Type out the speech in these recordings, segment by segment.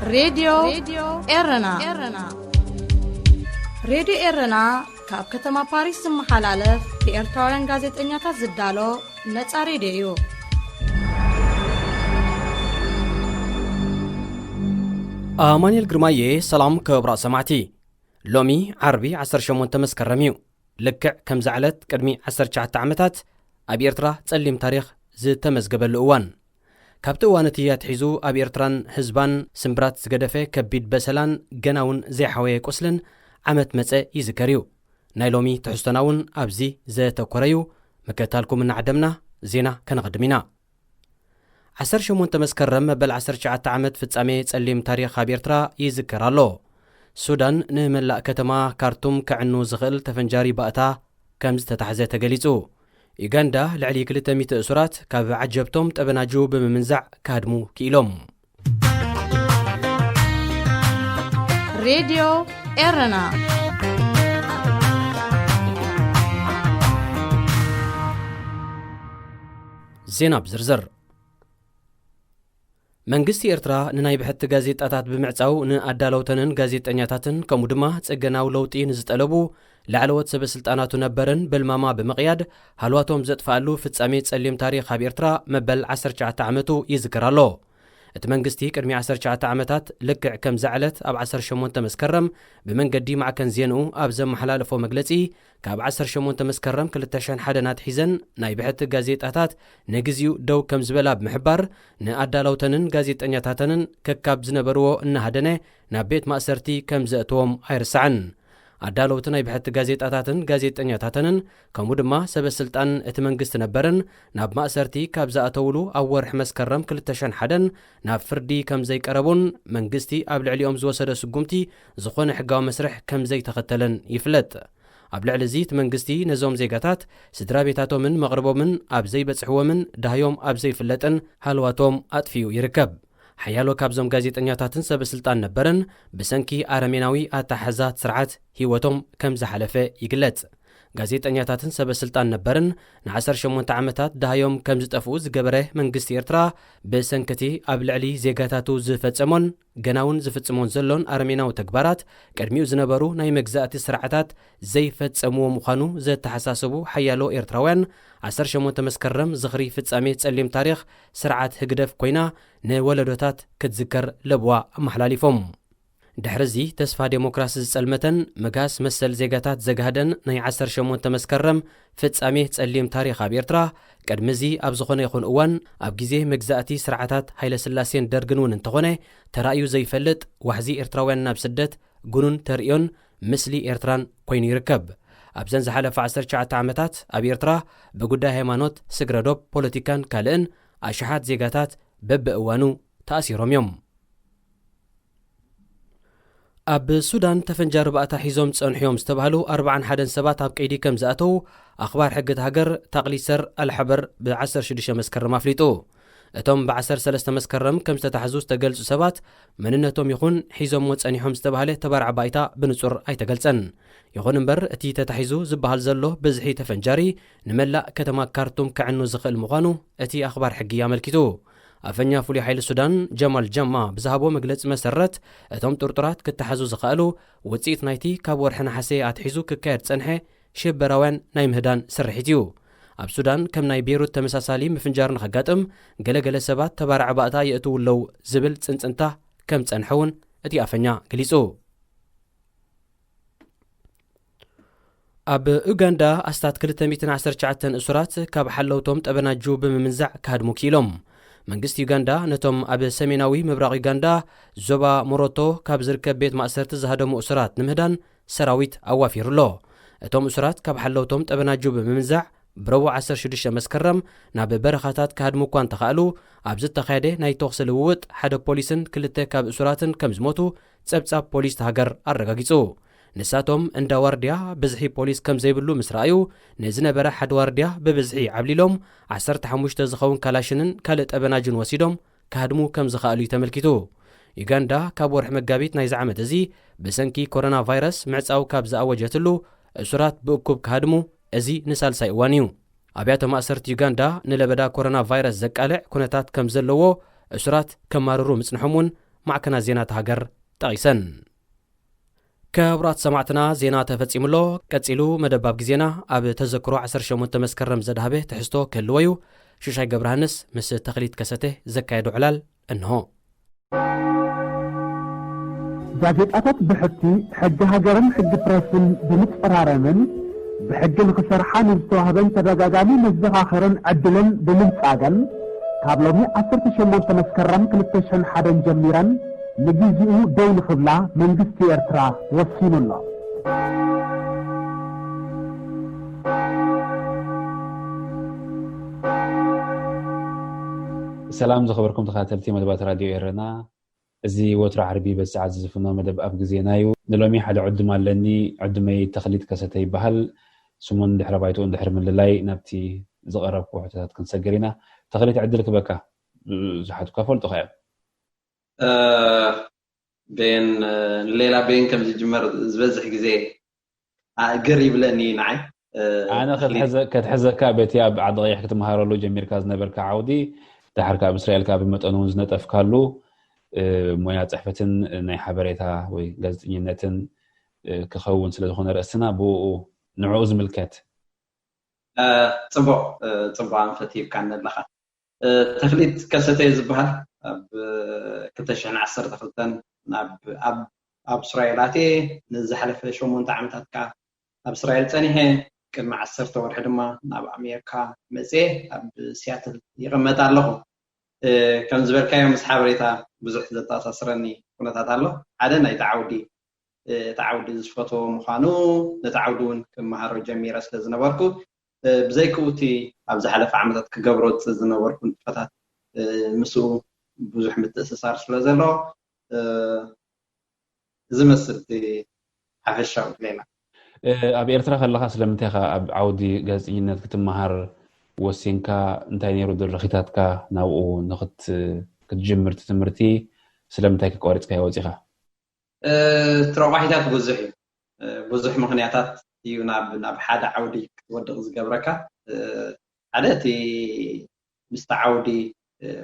راديو إرنا راديو إرنا كاب كتما باريس محلالف بإرتورن غازت إنياتا زدالو نتا راديو آمانيل جرماية سلام كبرا سمعتي لومي عربي 18 تمسكرميو لكع كم زعلت قدمي 19 عامتات أبي إرترا تسلم تاريخ زي تمزقبل الأوان كابت أوانتيات حيزو أبي إرتران حزبان سمبرات زقدفة كبيد بسلان جناون زي حوية كسلن عمت مساء يذكريو نايلومي تحستناون أبزي زي تقريو مكتالكم من عدمنا زينا كنقدمينا 18 تمسكرم بل 19 عامت في تسامي تسلم تاريخ أبي إرترا يذكر الله سودان نملأ كتما كارتوم كعنو زغل تفنجاري بقتا كمز تتحزي تقليزو إيغاندا لعلي كلتا ميت أسرات كاب عجبتم تبناجو بممنزع كادمو كيلوم راديو إرنا زينب زرزر منغستي إرترا نناي بحت غازيطاتات بمعصاو نأدالوتنن غازيطنياتاتن كمو دما صغناو لوطي نزطلبو لعلوت سبسلطاناتو نبرن بالماما بمقياد حلواتهم زطفالو فصامي ጸليم تاريخ اب إرترا مبل 19 عامتو يذكرالو ات منغستي قدمي 19 عامتات لكع كم زعلت اب 18 مسكرم بمنغدي مع كنزينو اب زم حلالفو مغلصي كاب 18 مسكرم 2001 نات حيزن ناي بحت غازيطاتات نغزيو دو كم زبلا بمحبار نأدالوتنن غازيطنياتاتن ككاب زنبرو انهدنه نابيت مأسرتي كم زأتوم ايرسعن أدالوتنا بحت غازيطاتاتن غازيطنياتاتن كمو دما سبسلطان ات منغست نبرن ناب مأسرتي كاب زأتولو او ورح مسكرم 2001 ناب فردي كم زي قربون منغستي اب لعليوم زوسد سغمتي زخون حقاو مسرح كم زي تختلن يفلت اب لعلزيت منغستي نزوم زيغاتات سدرا بيتاتو من مغربو من اب زي بصحو من دهيوم اب زي فلتن حلواتهم اطفيو يركب حيالو كابزوم غازيطنياتاتن سبسلطان نبرن بسنكي ارميناوي اتحزات سرعات هيوتهم كم زحلفه يقلت غازيطنياتاتن سبسلطان نبرن ن18 عامتات دهيوم كم زطفو زغبره منغست إرترا بسنكتي ابلعلي زيغاتاتو زفصمون غناون زفصمون زلون ارميناو تكبارات قدميو زنبرو ناي مغزاتي سرعاتات زي فصمو مخانو زتحساسبو حيالو إرتراوያን 18 مسكرم زخري فصامي ጸليم تاريخ سرعات هغدف كوينا نولدوتات كتذكر لبوا محلاليفوم دحرزي تسفا ديموكراسي زصلمتن مغاس مسل زيغاتات زغهدن ناي 18 مسكرم فصامي ጸليم تاريخ اب إرترا قدمزي اب زخونه يخون اوان اب غيزي مغزاتي سرعاتات حيله سلاسين درغنون انتخونه ترايو زيفلط وحزي إرتراوያን ناب سدت غنون تريون مسلي إرتران كوين يركب أبزن زحلف 19 عامتات اب إرترا بغدا هيمانوت سغرادوب بوليتيكان كالن اشحات زيغاتات ببأوانو تأثيرهم يوم اب سودان تفنجار بقتا حيزوم صنحيوم استبهلو 41 سبات اب قيدي كم زاتو اخبار حقت هاجر تقليسر الحبر ب16 مسكرم افليتو اتم ب13 مسكرم كم تتحزوز تገልጹ سبات مننتهم يخون حيزوم وصنحيوم استبهله تبرع بايتا بنصر اي تገልጸن يخون امبر اتي تتحيزو زبهل زلو بزحي تفنجاري نملا كتما كارتوم كعنو زخل مغانو اتي اخبار حقيا ملكتو أفنيا فولي حيل السودان جمال جما بزهبو مجلس مسرت اتم طرطرات كتحزو زخالو وصيت نايتي كاب ورحنا حسي اتحيزو ككاد صنحه شبراوان ناي مهدان سرحتيو اب سودان كم ناي بيروت تمساسالي مفنجار نخغاطم غلغله سبات تبارع باتا ياتو لو زبل صنصنتا كم صنحون اتي أفنيا غليصو اب اوغندا استات 219 اسرات كاب حلوتهم طبناجو بممنزع كادمو كيلوم منغست يوغندا نتوم اب سميناوي مبراق يوغندا زوبا موروتو كاب زركب بيت مأسرت زهدمو اسرات نمهدان سراويت اوافيرلو اتوم اسرات كاب حلوتهم طبناجو بممنزع برو 16 مسكرم ناب برخاتات كادمو كوان تخالو اب زتخاده ناي توخسل ووت حدا بوليسن كلته كاب اسراتن كم زموتو صبصاب بوليس هاجر ارغاغيصو نساتهم عند وارديا بزحي بوليس كم زيبلو مسرايو نزنبره حد وارديا ببزحي عبليلوم 15 زخون كلاشنن كالت ابناجن وسيدوم كهدمو كم زخالو يتملكتو يوغندا كاب ورح مغابيت ناي زعمت ازي بسنكي كورونا فيروس معصاو كاب زاوجتلو اسرات بوكوب كهدمو ازي نسالساي وانيو ابيات مأسرت يوغندا نلبدا كورونا فيروس زقالع كونتات كم زلوو اسرات كماررو مصنحمون ማዕከናት ዜናት ሃገር ጠቒሰን كبرات سمعتنا زينا تفتصيم له قصيلو مدباب غزينا اب تذكرو 18 مسكرم زدهبه تحستو كلويو شوشاي غبرهانس مس تخليت كسته زكايدو علال انه ጋዜጣታት ብሕቲ ሕጊ ሃገርን ሕጊ ፕረስን ብምፅራረምን ብሕጊ ንክሰርሓን ዝተዋህበን ተደጋጋሚ መዘኻኸርን ዕድልን ብምንጻገን ካብ ሎሚ 18 መስከረም 2001 ጀሚረን ንግዚኡ ደው ንኽብላ መንግስቲ ኤርትራ ወሲኑላ ሰላም ዝኸበርኩም ተኸታተልቲ መደባት ራድዮ ኤረና እዚ ወትሮ ዓርቢ በሰዓት ዝፍኖ መደብ ኣብ ግዜናዩ ንሎሚ ሓደ ዕድም ኣለኒ ዕድመይ ተኽሊት ከሰተ ይበሃል ስሙን ድሕረ ባይቱ እንድሕር ምልላይ ናብቲ ዝቐረብኩ ሕቶታት ክንሰገር ኢና ተኽሊት ዕድል ክበካ ዝሓትካ ፈልጡ ኸ بين ليلة بين كم جمر زبزح جزء قريب لاني نعي انا كتحزق كابتي بعد ضيح كتمهار له جمير كاز نبر كعودي تحركه باسرائيل كاب متنون زنطف كالو مويا صحفتن ناي حبريتا وي غازطينتن كخون ስለዝኾነ ርእስና ብኡ ንዑ ዝምልከት ጽቡቅ አንፈቲብ ካን ለኻ ተኽሊት ከሰተይ ዝበሃል ኣብ 2012 ኣብ እስራኤላቴ ንዝሓለፈ 8 ዓመታት ኣብ እስራኤል ፀኒሐ ቅድሚ 10 ወርሒ ድማ ናብ ኣሜሪካ መጽ ኣብ ሲያትል ይቕመጥ ኣለኹ ከም ዝበልካዮ ምስ ሓበሬታ ብዙሕ ዘተኣሳስረኒ ኩነታት ኣሎ ሓደ ናይ ተዓውዲ ዝፈቶ ምዃኑ ነተዓውዲ እውን ክመሃሮ ጀሚረ ስለ ዝነበርኩ ብዘይክውቲ ኣብ ዝሓለፈ ዓመታት ክገብሮ ዝነበርኩ ንጥፈታት ምስኡ ብዙሕ ምትእስሳር ስለ ዘሎ ዝመስል ሓፈሻዊ ሌላ ኣብ ኤርትራ ከለኻ ስለምንታይ ኸ ኣብ ዓውዲ ጋዜጠኝነት ክትመሃር ወሲንካ እንታይ ነይሩ ድርኺታትካ ናብኡ ክትጅምር ትምህርቲ ስለምንታይ ከቆሪፅካ ወፂኻ ትረባሒታት ብዙሕ ምክንያታት እዩ ናብ ሓደ ዓውዲ ክትወድቕ ዝገብረካ ሓደ እቲ ምስቲ ዓውዲ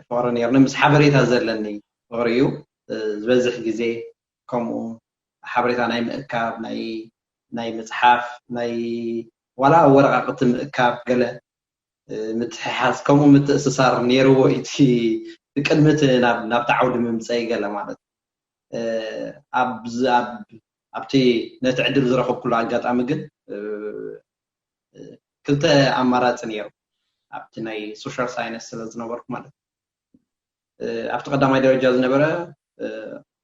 ፍቅሪ ነርኒ ምስ ሓበሬታ ዘለኒ ፍቅሪ እዩ ዝበዝሕ ግዜ ከምኡ ሓበሬታ ናይ ምእካብ ናይ መጽሓፍ ናይ ዋላ ወረቃቅቲ ምእካብ ገለ ምትሕሓዝ ከምኡ ምትእስሳር ነይርዎ እቲ ቅድምት ናብ ተዓውዲ ምምፀይ ገለ ማለት ኣብቲ ነቲ ዕድል ዝረኸብኩሉ ኣጋጣሚ ግን ክልተ ኣማራፂ ነይሩ ኣብቲ ናይ ሶሻል ሳይንስ ስለ ዝነበርኩ ማለት ኣብቲ ቀዳማይ ደረጃ ዝነበረ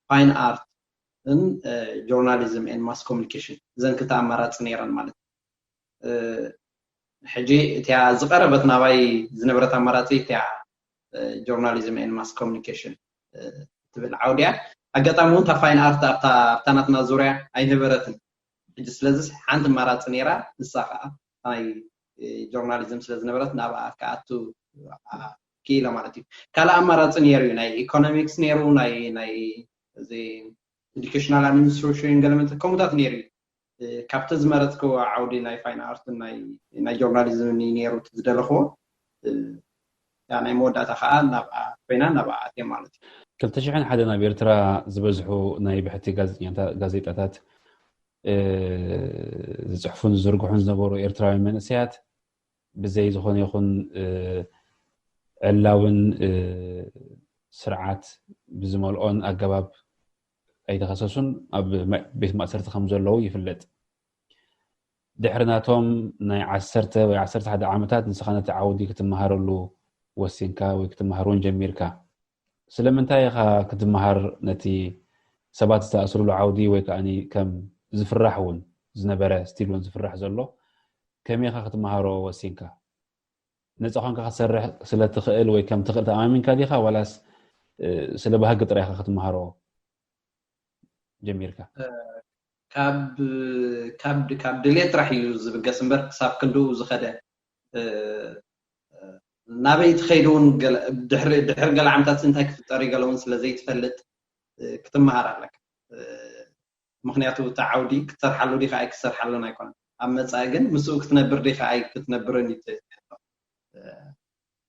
ፋይን ኣርት journalism and mass communication ዘን ክልተ ኣማራፂ ነይረን ማለት ሕጂ እቲያ ዝቐረበት ናባይ ዝነበረት ኣማራፂ እቲያ journalism and mass communication ትብል ዓውድያ ኣጋጣሚ እውን ፋይን ኣርት ኣብታናትና ዙርያ ኣይነበረትን ሕጂ ስለዚ ሓንቲ ኣማራፂ ነይራ ንሳ ከዓ ናይ ጆርናሊዝም ስለ ዝነበረት ናብኣ ከኣቱ ኪኢለ ማለት እዩ ካልእ ኣማራፂ ነይሩ ናይ ኢኮኖሚክስ ነይሩ ናይ እዚ educational administration ገለመት ከምኡታት ነይሩ ካብቲ ዝመረፅኩ ዓውዲ ናይ ፋይን ኣርት ናይ ጆርናሊዝም ነይሩ ዝደለኽዎ ናይ መወዳእታ ከዓ ናብኣ ኮይና ናብኣ እየ ማለት እዩ 2001 ናብ ኤርትራ ዝበዝሑ ናይ ብሕቲ ጋዜጣታት ዝፅሕፉን ዝዝርግሑን ዝነበሩ ኤርትራውያን መንእሰያት ብዘይ ዝኾነ ይኹን ዕላውን ስርዓት ብዝመልኦን ኣገባብ ኣይተኸሰሱን ኣብ ቤት ማእሰርቲ ከም ዘለዉ ይፍለጥ ድሕርናቶም ናይ 10 ወይ 11 ዓመታት ንስኻ ነቲ ዓውዲ ክትመሃረሉ ወሲንካ ወይ ክትመሃሩን ጀሚርካ ስለምንታይ ኢኻ ክትመሃር ነቲ ሰባት ዝተኣስሩሉ ዓውዲ ወይ ከዓኒ ከም ዝፍራሕ እውን ዝነበረ ስቲል እውን ዝፍራሕ ዘሎ ከመይ ኢኻ ክትመሃሮ ወሲንካ ነፃ ኮንካ ክትሰርሕ ስለትኽእል ወይ ከም ትኽእል ተኣማሚንካ ዲኻ ዋላስ ስለ ባህጊ ጥራይ ኢኻ ክትመሃሮ ጀሚርካ ካብ ድሌት ጥራሕ እዩ ዝብገስ እምበር ክሳብ ክንዱ ዝኸደ ናበይ ትኸይዱ እውን ድሕሪ ገለ ዓመታት እንታይ ክፍጠር ይገለ እውን ስለዘይትፈልጥ ክትመሃር ኣለካ ምክንያቱ እቲ ዓውዲ ክትሰርሓሉ ዲኻ ኣይክሰርሓሉን ኣይኮነን ኣብ መጻኢ ግን ምስኡ ክትነብር ዲኻ ኣይክትነብርን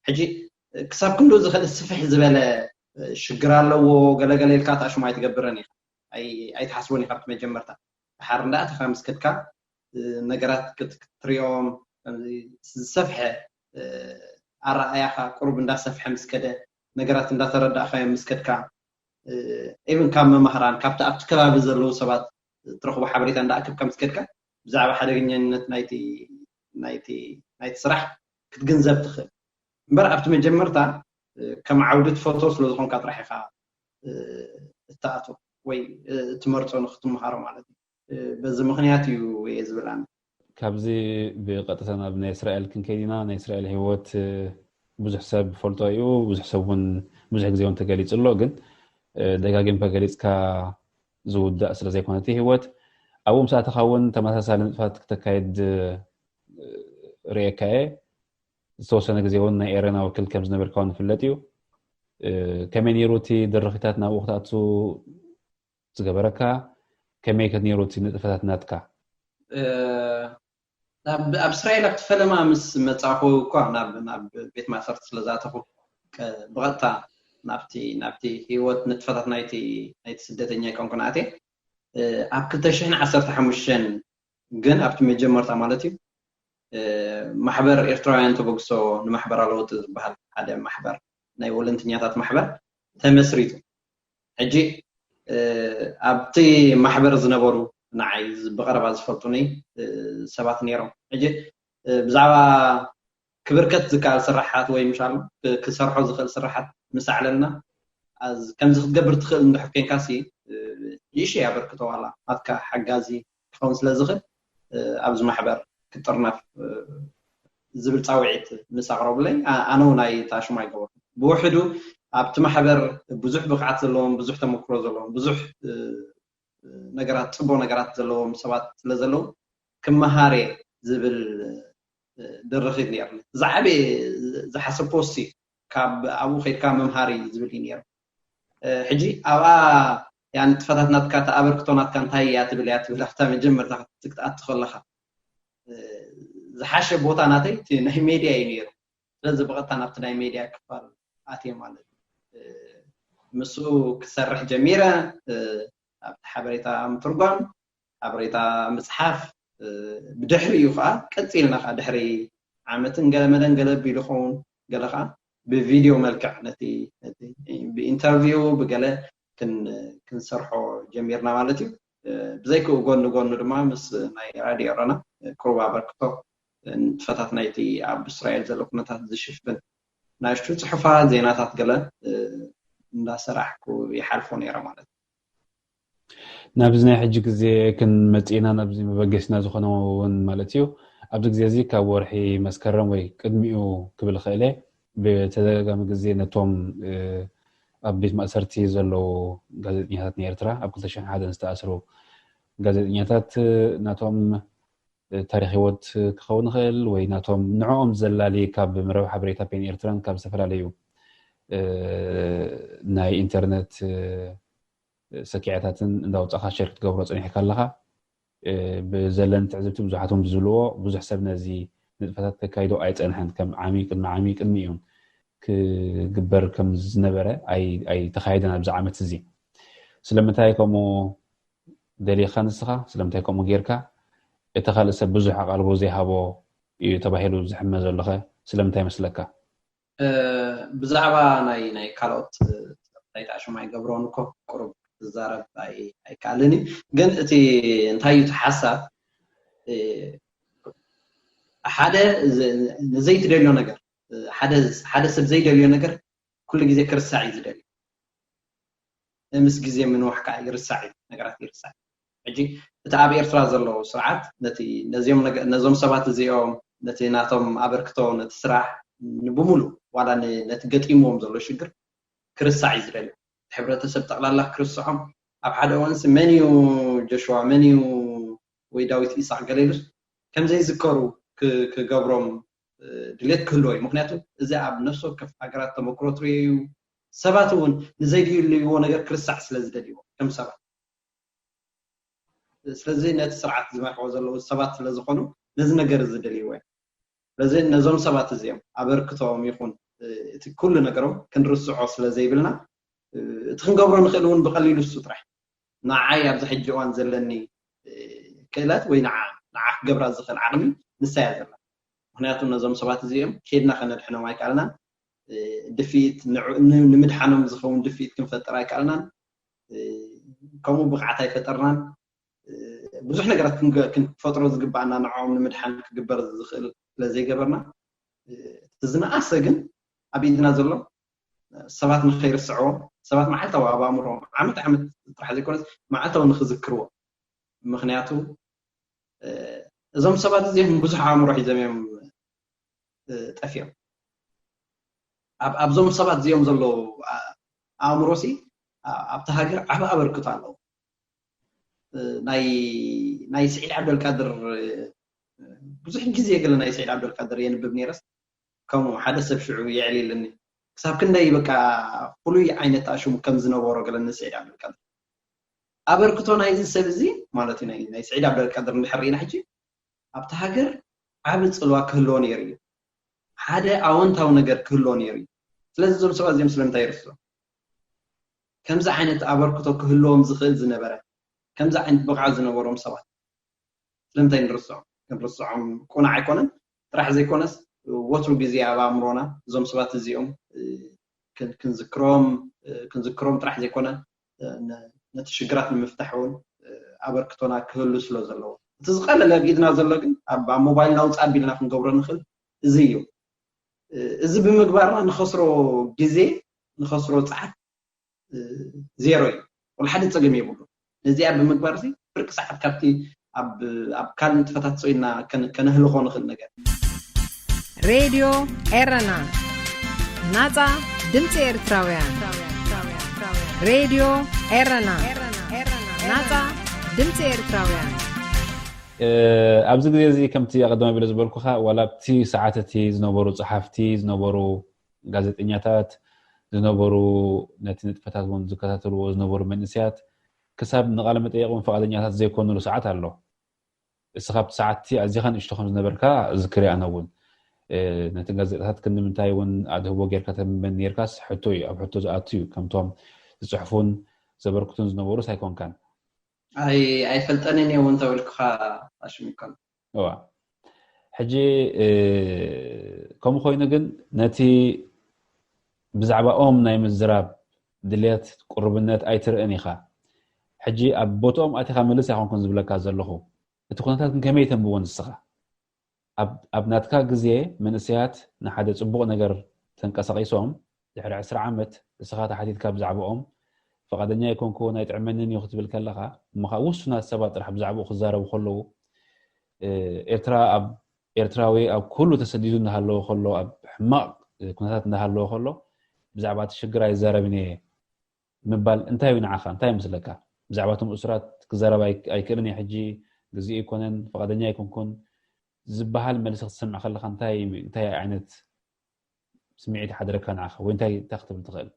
ሕጂ ክሳብ ክንዱ ዝኸደ ስፍሕ ዝበለ ሽግር ኣለዎ ገለገለ ኢልካ ታሽማ ኣይትገብረን ኢኻ ኣይትሓስቦን ኢኻ ብመጀመርታ ድሓር እንዳእትኻ ምስ ከድካ ነገራት ክትሪኦም ዝሰፍሐ ኣረኣያኻ ቁርብ እንዳሰፍሐ ምስ ከደ ነገራት እንዳተረዳእኻ ምስ ከድካ ኢቭን ካብ መማህራን ካብቲ ኣብቲ ከባቢ ዘለዉ ሰባት ትረኽቦ ሓበሬታ እንዳኣክብካ ምስ ከድካ ብዛዕባ ሓደገኛነት ናይቲ ስራሕ ክትግንዘብ ትኽእል እምበር ኣብቲ መጀመርታ ከም ዓውድት ፎቶ ስለ ዝኾንካ ጥራሕ ኢኻ እተኣቱ ወይ ትመርፆ ንኽትመሃሮ ማለት እዩ በዚ ምኽንያት እዩ እየ ዝብላኒ ካብዚ ብቐጥታ ናብ ናይ እስራኤል ክንከይድና ናይ እስራኤል ህይወት ብዙሕ ሰብ ፈልጦ እዩ ብዙሕ ሰብ እውን ብዙሕ ግዜ እውን ተገሊፅሎ ግን ደጋጊምካ ገሊፅካ ዝውዳእ ስለ ዘይኮነ እቲ ህይወት ኣብኡ ምሳእትኻ እውን ተመሳሳሊ ንጥፈት ክተካይድ ርኤካ እየ ዝተወሰነ ግዜ እውን ናይ ኤረና ወኪል ከም ዝነበርካ እውን ንፍለጥ እዩ ከመይ ነይሩ እቲ ደርኺታት ናብኡ ክትኣቱ ዝገበረካ ከመይ ነይሩ እቲ ንጥፈታት ናትካ ኣብ እስራኤል ኣብቲ ፈለማ ምስ መፃኹ እኳ ናብ ቤት ማእሰርቲ ስለዝኣተኹ ብቐጥታ ናብቲ ህይወት ንጥፈታት ናይቲ ስደተኛ ይኮንኩ ኣትየ ኣብ 2015 ግን ኣብቲ መጀመርታ ማለት እዩ ማሕበር ኤርትራውያን ተበግሶ ንማሕበር ኣለወት ዝበሃል ሓደ ማሕበር ናይ ወለንተኛታት ማሕበር ተመስሪቱ ሕጂ ኣብቲ ማሕበር ዝነበሩ ንዓይ ብቐረባ ዝፈልጡኒ ሰባት ነይሮም ሕጂ ብዛዕባ ክብርከት ዝከኣል ስራሓት ወይ ምሻሉ ክሰርሖ ዝኽእል ስራሓት ምሳዕለልና ከምዚ ክትገብር ትኽእል እንድሕር ኮንካሲ ይሽ ያበርክቶ ዋላ ናትካ ሓጋዚ ክኸውን ስለ ዝኽእል ኣብዚ ማሕበር ክጥርነፍ ዝብል ፃውዒት ምስ ኣቕረቡለይ ኣነ እውን ኣይተኣሽሙ ኣይገበርኩ ብውሕዱ ኣብቲ ማሕበር ብዙሕ ብቕዓት ዘለዎም ብዙሕ ተመክሮ ዘለዎም ብዙሕ ነገራት ፅቡቅ ነገራት ዘለዎም ሰባት ስለ ዘለዉ ክመሃር ዝብል ድርኺት ነይርኒ ዝዓበየ ዝሓሰብ ፖስቲ ካብ ኣብኡ ከይድካ መምሃሪ ዝብል እዩ ነይሩ ሕጂ ኣብኣ ያን ንጥፈታት ናትካ ተኣበርክቶ ናትካ እንታይ እያ ትብል እያ ትብል ኣብታ መጀመርታ ክትኣቱ ከለኻ ዝሓሸ ቦታ ናተይ እቲ ናይ ሜድያ እዩ ነይሩ ስለዚ ብቐጥታ ናብቲ ናይ ሜድያ ክፋል ኣትየ ማለት ምስኡ ክሰርሕ ጀሚረ ኣብቲ ሓበሬታ ምትርጓም ሓበሬታ ምፅሓፍ ብድሕሪ እዩ ከዓ ቀፂልና ከዓ ድሕሪ ዓመትን ገለመለን ገለ ኣቢሉ ይኸውን ገለ ከዓ ብቪድዮ መልክዕ ነቲ ብኢንተርቪው ብገለ ክንሰርሖ ጀሚርና ማለት እዩ ብዘይክኡ ጎኑ ጎኑ ድማ ምስ ናይ ራድዮ ረና ቁሩብ ኣበርክቶ ንጥፈታት ናይቲ ኣብ እስራኤል ዘሎ ኩነታት ዝሽፍን ናይሽቱ ፅሑፋት ዜናታት ገለ እንዳሰራሕኩ ይሓልፎ ነይረ ማለት እዩ ናብዚ ናይ ሕጂ ግዜ ክንመፂና ናብዚ መበገስና ዝኾነ እውን ማለት እዩ ኣብዚ ግዜ እዚ ካብ ወርሒ መስከረም ወይ ቅድሚኡ ክብል ክእለ ብተደጋጋሚ ግዜ ነቶም ኣብ ቤት ማእሰርቲ ዘለዉ ጋዜጠኛታት ናይ ኤርትራ ኣብ 2001 ዝተኣስሩ ጋዜጠኛታት ናቶም ታሪክ ህይወት ክኸውን ይኽእል ወይ ናቶም ንዕኦም ዘላሊ ካብ መረብ ሓበሬታ ፔን ኤርትራን ካብ ዝተፈላለዩ ናይ ኢንተርኔት ሰኪዕታትን እንዳውፃእካ ሸር ክትገብሮ ፀኒሕካ ኣለካ ብዘለን ትዕዝብቲ ብዙሓቶም ዝብልዎ ብዙሕ ሰብ ነዚ ንጥፈታት ከካይዶ ኣይፀንሐን ከም ዓሚ ቅድሚ እዩ ክግበር ከም ዝነበረ ኣይተኻየደን ኣብዚ ዓመት እዚ ስለምንታይ ከምኡ ደሊኻ ንስኻ ስለምንታይ ከምኡ ጌርካ እቲ ካልእ ሰብ ብዙሕ ኣቓልቦ ዘይሃቦ እዩ ተባሂሉ ዝሕመ ዘለኸ ስለምንታይ መስለካ ብዛዕባ ናይ ካልኦት ናይ ተኣሽማ ይገብሮን እኮ ቁሩብ ዝዛረብ ኣይከኣልን ግን እቲ እንታይ እዩ ሓሳብ ሓደ ንዘይትደልዮ ነገር ሓደ ሰብ ዘይደልዮ ነገር ኩሉ ግዜ ክርሳዕ እዩ ዝደልዮ ምስ ግዜ ምንዋሕ ከዓ ይርሳዕ እዩ ነገራት ይርሳዕ ሕጂ እቲ ኣብ ኤርትራ ዘለዎ ስርዓት ነዞም ሰባት እዚኦም ነቲ ናቶም ኣበርክቶ ነቲ ስራሕ ብሙሉእ ዋላ ነቲ ገጢሞም ዘሎ ሽግር ክርሳዕ እዩ ዝደልዮ ሕብረተሰብ ጠቕላላ ክርስዖም ኣብ ሓደ እዋንስ መን እዩ ጆሹዋ መን እዩ ወይ ዳዊት ኢሳቅ ገሌሉስ ከምዘይ ዝከሩ ክገብሮም ድሌት ክህልዎ እዩ ምክንያቱ እዚ ኣብ ነፍሲ ወከፍ ሃገራት ተመክሮ ትርእዩ ሰባት እውን ንዘይድልይዎ ነገር ክርሳዕ ስለ ዝደልይዎ ከም ሰባት ስለዚ ነቲ ስርዓት ዝመርሕዎ ዘለዉ ሰባት ስለ ዝኾኑ ነዚ ነገር ዝደልይዎ እዮም ስለዚ ነዞም ሰባት እዚኦም ኣበርክቶም ይኹን እቲ ኩሉ ነገሮም ክንርስዖ ስለ ዘይብልና تخنقبرو نخلون بقليل السطرح نعاي ابز حج وان زلني كيلات وي نعا قبره زخل عقمي نسايا زلا مخنياتو نزوم سبات زيهم كيدنا خنلحنا واي قالنا دفيت نمدحانهم زخون دفيت كنفطر اي قالنا كمو بقعت يفطرنا بزح نغرات كنفطرو زغبانا نعوم نمدحان كغبر زخل لزي غبرنا تزنقاسه ግን ابيدنا زلو سبات نخير السعو سبات معلتو ابامرو عمت طرح زي كونس معلتو نخذكروا مخنياتو እዞም ሰባት እዚኦም ብዙሕ አእምሮ ሒዞም እዮም ጠፊዮም ኣብዞም ሰባት እዚኦም ዘለዉ አእምሮሲ ኣብታ ሃገር ዓብ ኣበርክቶ ኣለዎ ናይ ሰዒድ ዓብደልቃድር ብዙሕ ግዜ ገለ ናይ ሰዒድ ዓብደልቃድር የንብብ ነይረስ ከምኡ ሓደ ሰብ ሽዑ የዕሊልኒ ክሳብ ክንደይ በቃ ፍሉይ ዓይነት ኣሽሙ ከም ዝነበሮ ገለ ንሰዒድ ዓብደልቃድር ኣበርክቶ ናይዚ ሰብ እዚ ማለት እዩ ናይ ሰዒድ ዓብደልቃድር እንድሕሪና ሕጂ ኣብታ ሃገር ዓብ ፅልዋ ክህልዎ ነይሩ እዩ ሓደ ኣወንታዊ ነገር ክህልዎ ነይሩ እዩ ስለዚ እዞም ሰባት እዚኦም ስለምንታይ ይርስዑ ከምዚ ዓይነት ኣበርክቶ ክህልዎም ዝኽእል ዝነበረ ከምዚ ዓይነት ብቕዓት ዝነበሮም ሰባት ስለምንታይ ክንርስዖም ቁናዕ ኣይኮነን ጥራሕ ዘይኮነስ ወትሩ ግዜ ኣብ ኣእምሮና እዞም ሰባት እዚኦም ክንዝክሮም ጥራሕ ዘይኮነ ነቲ ሽግራት ንምፍታሕ እውን ኣበርክቶና ክህሉ ስለ ዘለዎ እቲ ዝቐለለ ብኢድና ዘሎ ግን ኣብ ሞባይልና ውፃእ ኣቢልና ክንገብሮ ንኽእል እዚ እዩ እዚ ብምግባርና ንኸስሮ ግዜ ንኸስሮ ፀዓት ዜሮ እዩ ወላ ሓደ ፀገም የብሉ ነዚኣ ብምግባር እዚ ፍርቂ ሰዓት ካብቲ ኣብ ካልእ ንጥፈታት ፀይና ከነህልኾ ንኽእል ነገር ሬድዮ ኤረና ናፃ ድምፂ ኤርትራውያን ሬድዮ ኤረና ናፃ ድምፂ ኤርትራውያን ኣብዚ ግዜ እዚ ከምቲ ኣቀዳሚ ቢለ ዝበልኩኻ ዋላ ኣብቲ ሰዓት እቲ ዝነበሩ ፀሓፍቲ ዝነበሩ ጋዜጠኛታት ዝነበሩ ነቲ ንጥፈታት እውን ዝከታተልዎ ዝነበሩ መንእስያት ክሳብ ንቃለ መጠይቅ እውን ፈቃደኛታት ዘይኮኑሉ ሰዓት ኣሎ እስኻ ኣብቲ ሰዓት ኣዝኻ ንእሽቶ ከም ዝነበርካ ዝክሪ ኣነ እውን ነቲ ጋዜጣታት ክንምንታይ እውን ኣድህቦ ጌርካ ተንበን ነርካስ ሕቶ እዩ ኣብ ሕቶ ዝኣቱ እዩ ከምቶም ዝፅሕፉን ዘበርክቱን ዝነበሩ ሳይኮንካን ኣይፈልጠንን እየ እውን ተብልክኻ ኣሽሚኮን ሕጂ ከምኡ ኮይኑ ግን ነቲ ብዛዕባኦም ናይ ምዝራብ ድልየት ቁርብነት ኣይትርእን ኢኻ ሕጂ ኣብ ቦትኦም ኣቲኻ መልስ ኣይኮንኩን ዝብለካ ዘለኹ እቲ ኩነታት ከመይ ተንብቦ ንስኻ ኣብ ናትካ ግዜ መንእስያት ንሓደ ፅቡቕ ነገር ተንቀሳቒሶም ድሕሪ 10 ዓመት እስኻ ተሓቲትካ ብዛዕባኦም ፈቃደኛ ይኮንኩ ናይ ጥዕመንን እዩ ክትብል ከለኻ እሞኻ ውሱናት ሰባት ጥራሕ ብዛዕባኡ ክዛረቡ ከለዉ ኤርትራዊ ኣብ ኩሉ ተሰዲዱ እናሃለዎ ከሎ ኣብ ሕማቕ ኩነታት እናሃለዎ ከሎ ብዛዕባ እቲ ሽግር ኣይዛረብን እየ ምባል እንታይ እዩ ንዓኻ እንታይ ምስለካ ብዛዕባ እቶም እሱራት ክዛረብ ኣይክእልን እየ ሕጂ ግዜኡ ይኮነን ፈቃደኛ ይኮንኩን ዝበሃል መልሲ ክትሰምዕ ከለኻ እንታይ ዓይነት ስምዒት ሓደረካ ንዓኻ ወይ እንታይ ክትብል ትኽእል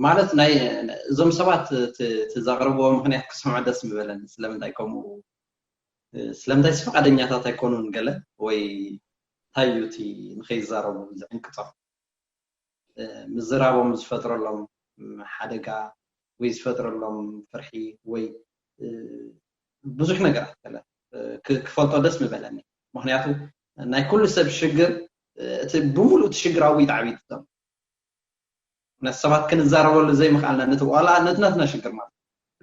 ማለት ናይ እዞም ሰባት ተዛቅርብዎ ምክንያት ክሰምዑ ደስ ምበለን ስለምንታይ ከምኡ ስለምንታይ ፈቃደኛታት ኣይኮኑን ገለ ወይ ታዩቲ ንኸይዛረቡ ዝዕንቅፆም ምዝራቦም ዝፈጥረሎም ሓደጋ ወይ ዝፈጥረሎም ፍርሒ ወይ ብዙሕ ነገራት ገለ ክፈልጦ ደስ ምበለኒ ምክንያቱ ናይ ኩሉ ሰብ ሽግር እቲ ብምሉእ ትሽግራዊ ጣዕቢት ቶም ነሰባት ክንዛረበሉ ዘይምኽኣልና ነቲ ዋላ ነትናትና ሽግር ማለት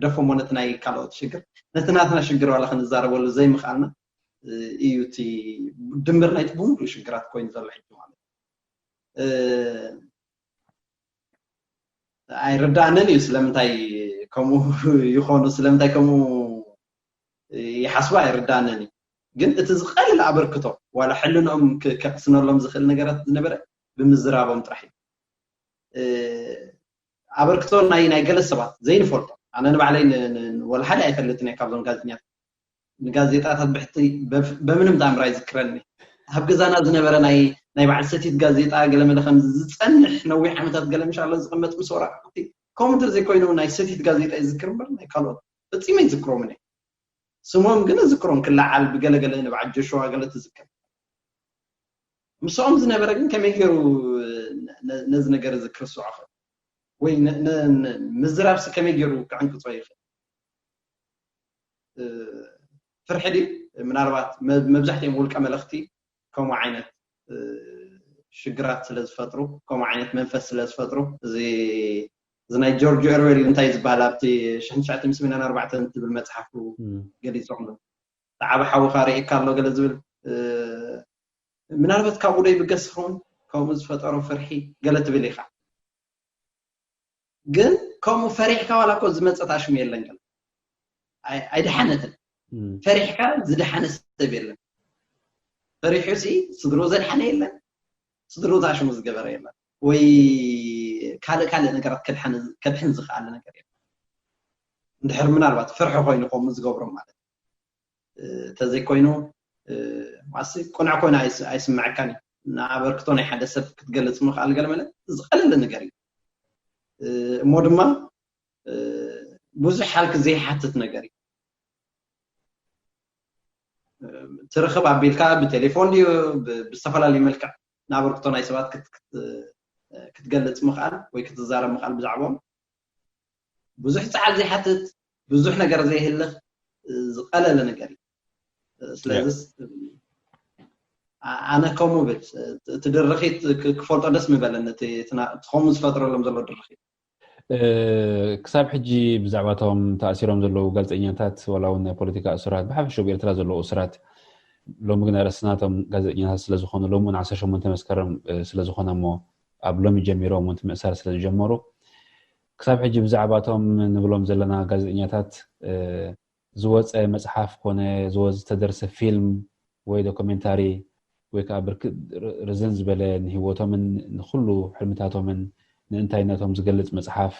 ደፎሞ ነቲ ናይ ካልኦት ሽግር ነትናትና ሽግር ዋላ ክንዛረበሉ ዘይምኽኣልና እዩ እቲ ድምር ናይቲ ብምሉእ ሽግራት ኮይኑ ዘሎ ሕጂ ማለት ኣይርዳእንን እዩ ስለምንታይ ከምኡ ይኾኑ ስለምንታይ ከምኡ ይሓስቡ ኣይርዳእንን እዩ ግን እቲ ዝቐልል ኣበርክቶ ዋላ ሕልንኦም ከቅስነሎም ዝኽእል ነገራት ዝነበረ ብምዝራቦም ጥራሕ እዩ ኣበርክቶ ናይ ገለ ሰባት ዘይንፈልጦ ኣነ ንባዕለይ ወላ ሓደ ኣይፈልጥን እየ ካብዞም ጋዜጠኛታት ንጋዜጣታት ብሕቲ በምንም ተኣምራ ይዝክረኒ ኣብ ገዛና ዝነበረ ናይ በዓል ሰቲት ጋዜጣ ገለ መለኸም ዝፀንሕ ነዊሕ ዓመታት ገለ ምሻ ኣሎ ዝቕመጥ ምስ ወራቅቲ ከምኡ ዘይኮይኑ ናይ ሰቲት ጋዜጣ ይዝክር እምበር ናይ ካልኦት ፈፂመ ይዝክሮምን እየ ስሞም ግን ዝክሮም ክላዓል ብገለገለ ንበዓል ጆሹዋ ገለ ትዝክር ምስኦም ዝነበረ ግን ከመይ ገይሩ نز ነገር ዝክርሱ አፈ ወይ ምዝራብስ ከመገሩ ከንቅጾ ይፈ ፍርሕዲ ምናልባት መብዛሕትኦም ውልቀ መልእኽቲ ከምኡ ዓይነት ሽግራት ስለዝፈጥሩ ከምኡ ዓይነት መንፈስ ስለዝፈጥሩ እዚ ናይ ጆርጅ ኦርዌል እንታይ ዝበሃል ኣብቲ 1984 ትብል መጽሓፉ ገሊጾም ነው ተዓብ ሓውኻ ርኢካ ኣሎ ገለ ዝብል ምናልባት ካብኡ ደይ ብገስኹን ከምኡ ዝፈጠሩ ፍርሒ ገለ ትብል ኢኻ ግን ከምኡ ፈሪሕካ ዋላኮ ዝመፀት ኣሽሙ የለን ገለ ኣይድሓነትን ፈሪሕካ ዝድሓነ ሰብ የለን ፈሪሑሲ ስድሮ ዘድሓነ የለን ስድሮ ታሽሙ ዝገበረ የለን ወይ ካልእ ነገራት ከድሕን ዝኽኣለ ነገር የለን እንድሕር ምናልባት ፍርሒ ኮይኑ ከምኡ ዝገብሮም ማለት ተዘይ ኮይኑ ዋሲ ቁንዕ ኮይኑ ኣይስምዐካን ንኣበርክቶ ናይ ሓደ ሰብ ክትገልጽ ምኽኣል ገለ ማለት ዝቐለለ ነገር እዩ እሞ ድማ ብዙሕ ሓልክ ዘይሓትት ነገር እዩ ትረኽብ ኣቢልካ ብቴሌፎን ድዩ ብዝተፈላለዩ መልክዕ ንኣበርክቶ ናይ ሰባት ክትገልጽ ምኽኣል ወይ ክትዛረብ ምኽኣል ብዛዕቦም ብዙሕ ፀዓል ዘይሓትት ብዙሕ ነገር ዘይህልኽ ዝቐለለ ነገር እዩ ስለዚ ኣነ ከምኡ ብል ትድርኺት ክፈልጦ ደስ ምበለኒ ትኸምኡ ዝፈጥረሎም ዘሎ ድርኺት ክሳብ ሕጂ ብዛዕባቶም ተኣሲሮም ዘለዉ ጋዜጠኛታት ወላ እውን ናይ ፖለቲካ እስራት ብሓፈሻ ብኤርትራ ዘለዉ እስራት ሎሚ ግን ርእስናቶም ጋዜጠኛታት ስለዝኾኑ ሎሚ እውን 18 መስከረም ስለዝኾነ እሞ ኣብ ሎሚ ጀሚሮም እውን ምእሳር ስለዝጀመሩ ክሳብ ሕጂ ብዛዕባቶም ንብሎም ዘለና ጋዜጠኛታት ዝወፀ መጽሓፍ ኮነ ዝተደርሰ ፊልም ወይ ዶክመንታሪ ወይ ከዓ ብርክት ርዝን ዝበለ ንህይወቶምን ንኩሉ ሕልምታቶምን ንእንታይነቶም ዝገልጽ መጽሓፍ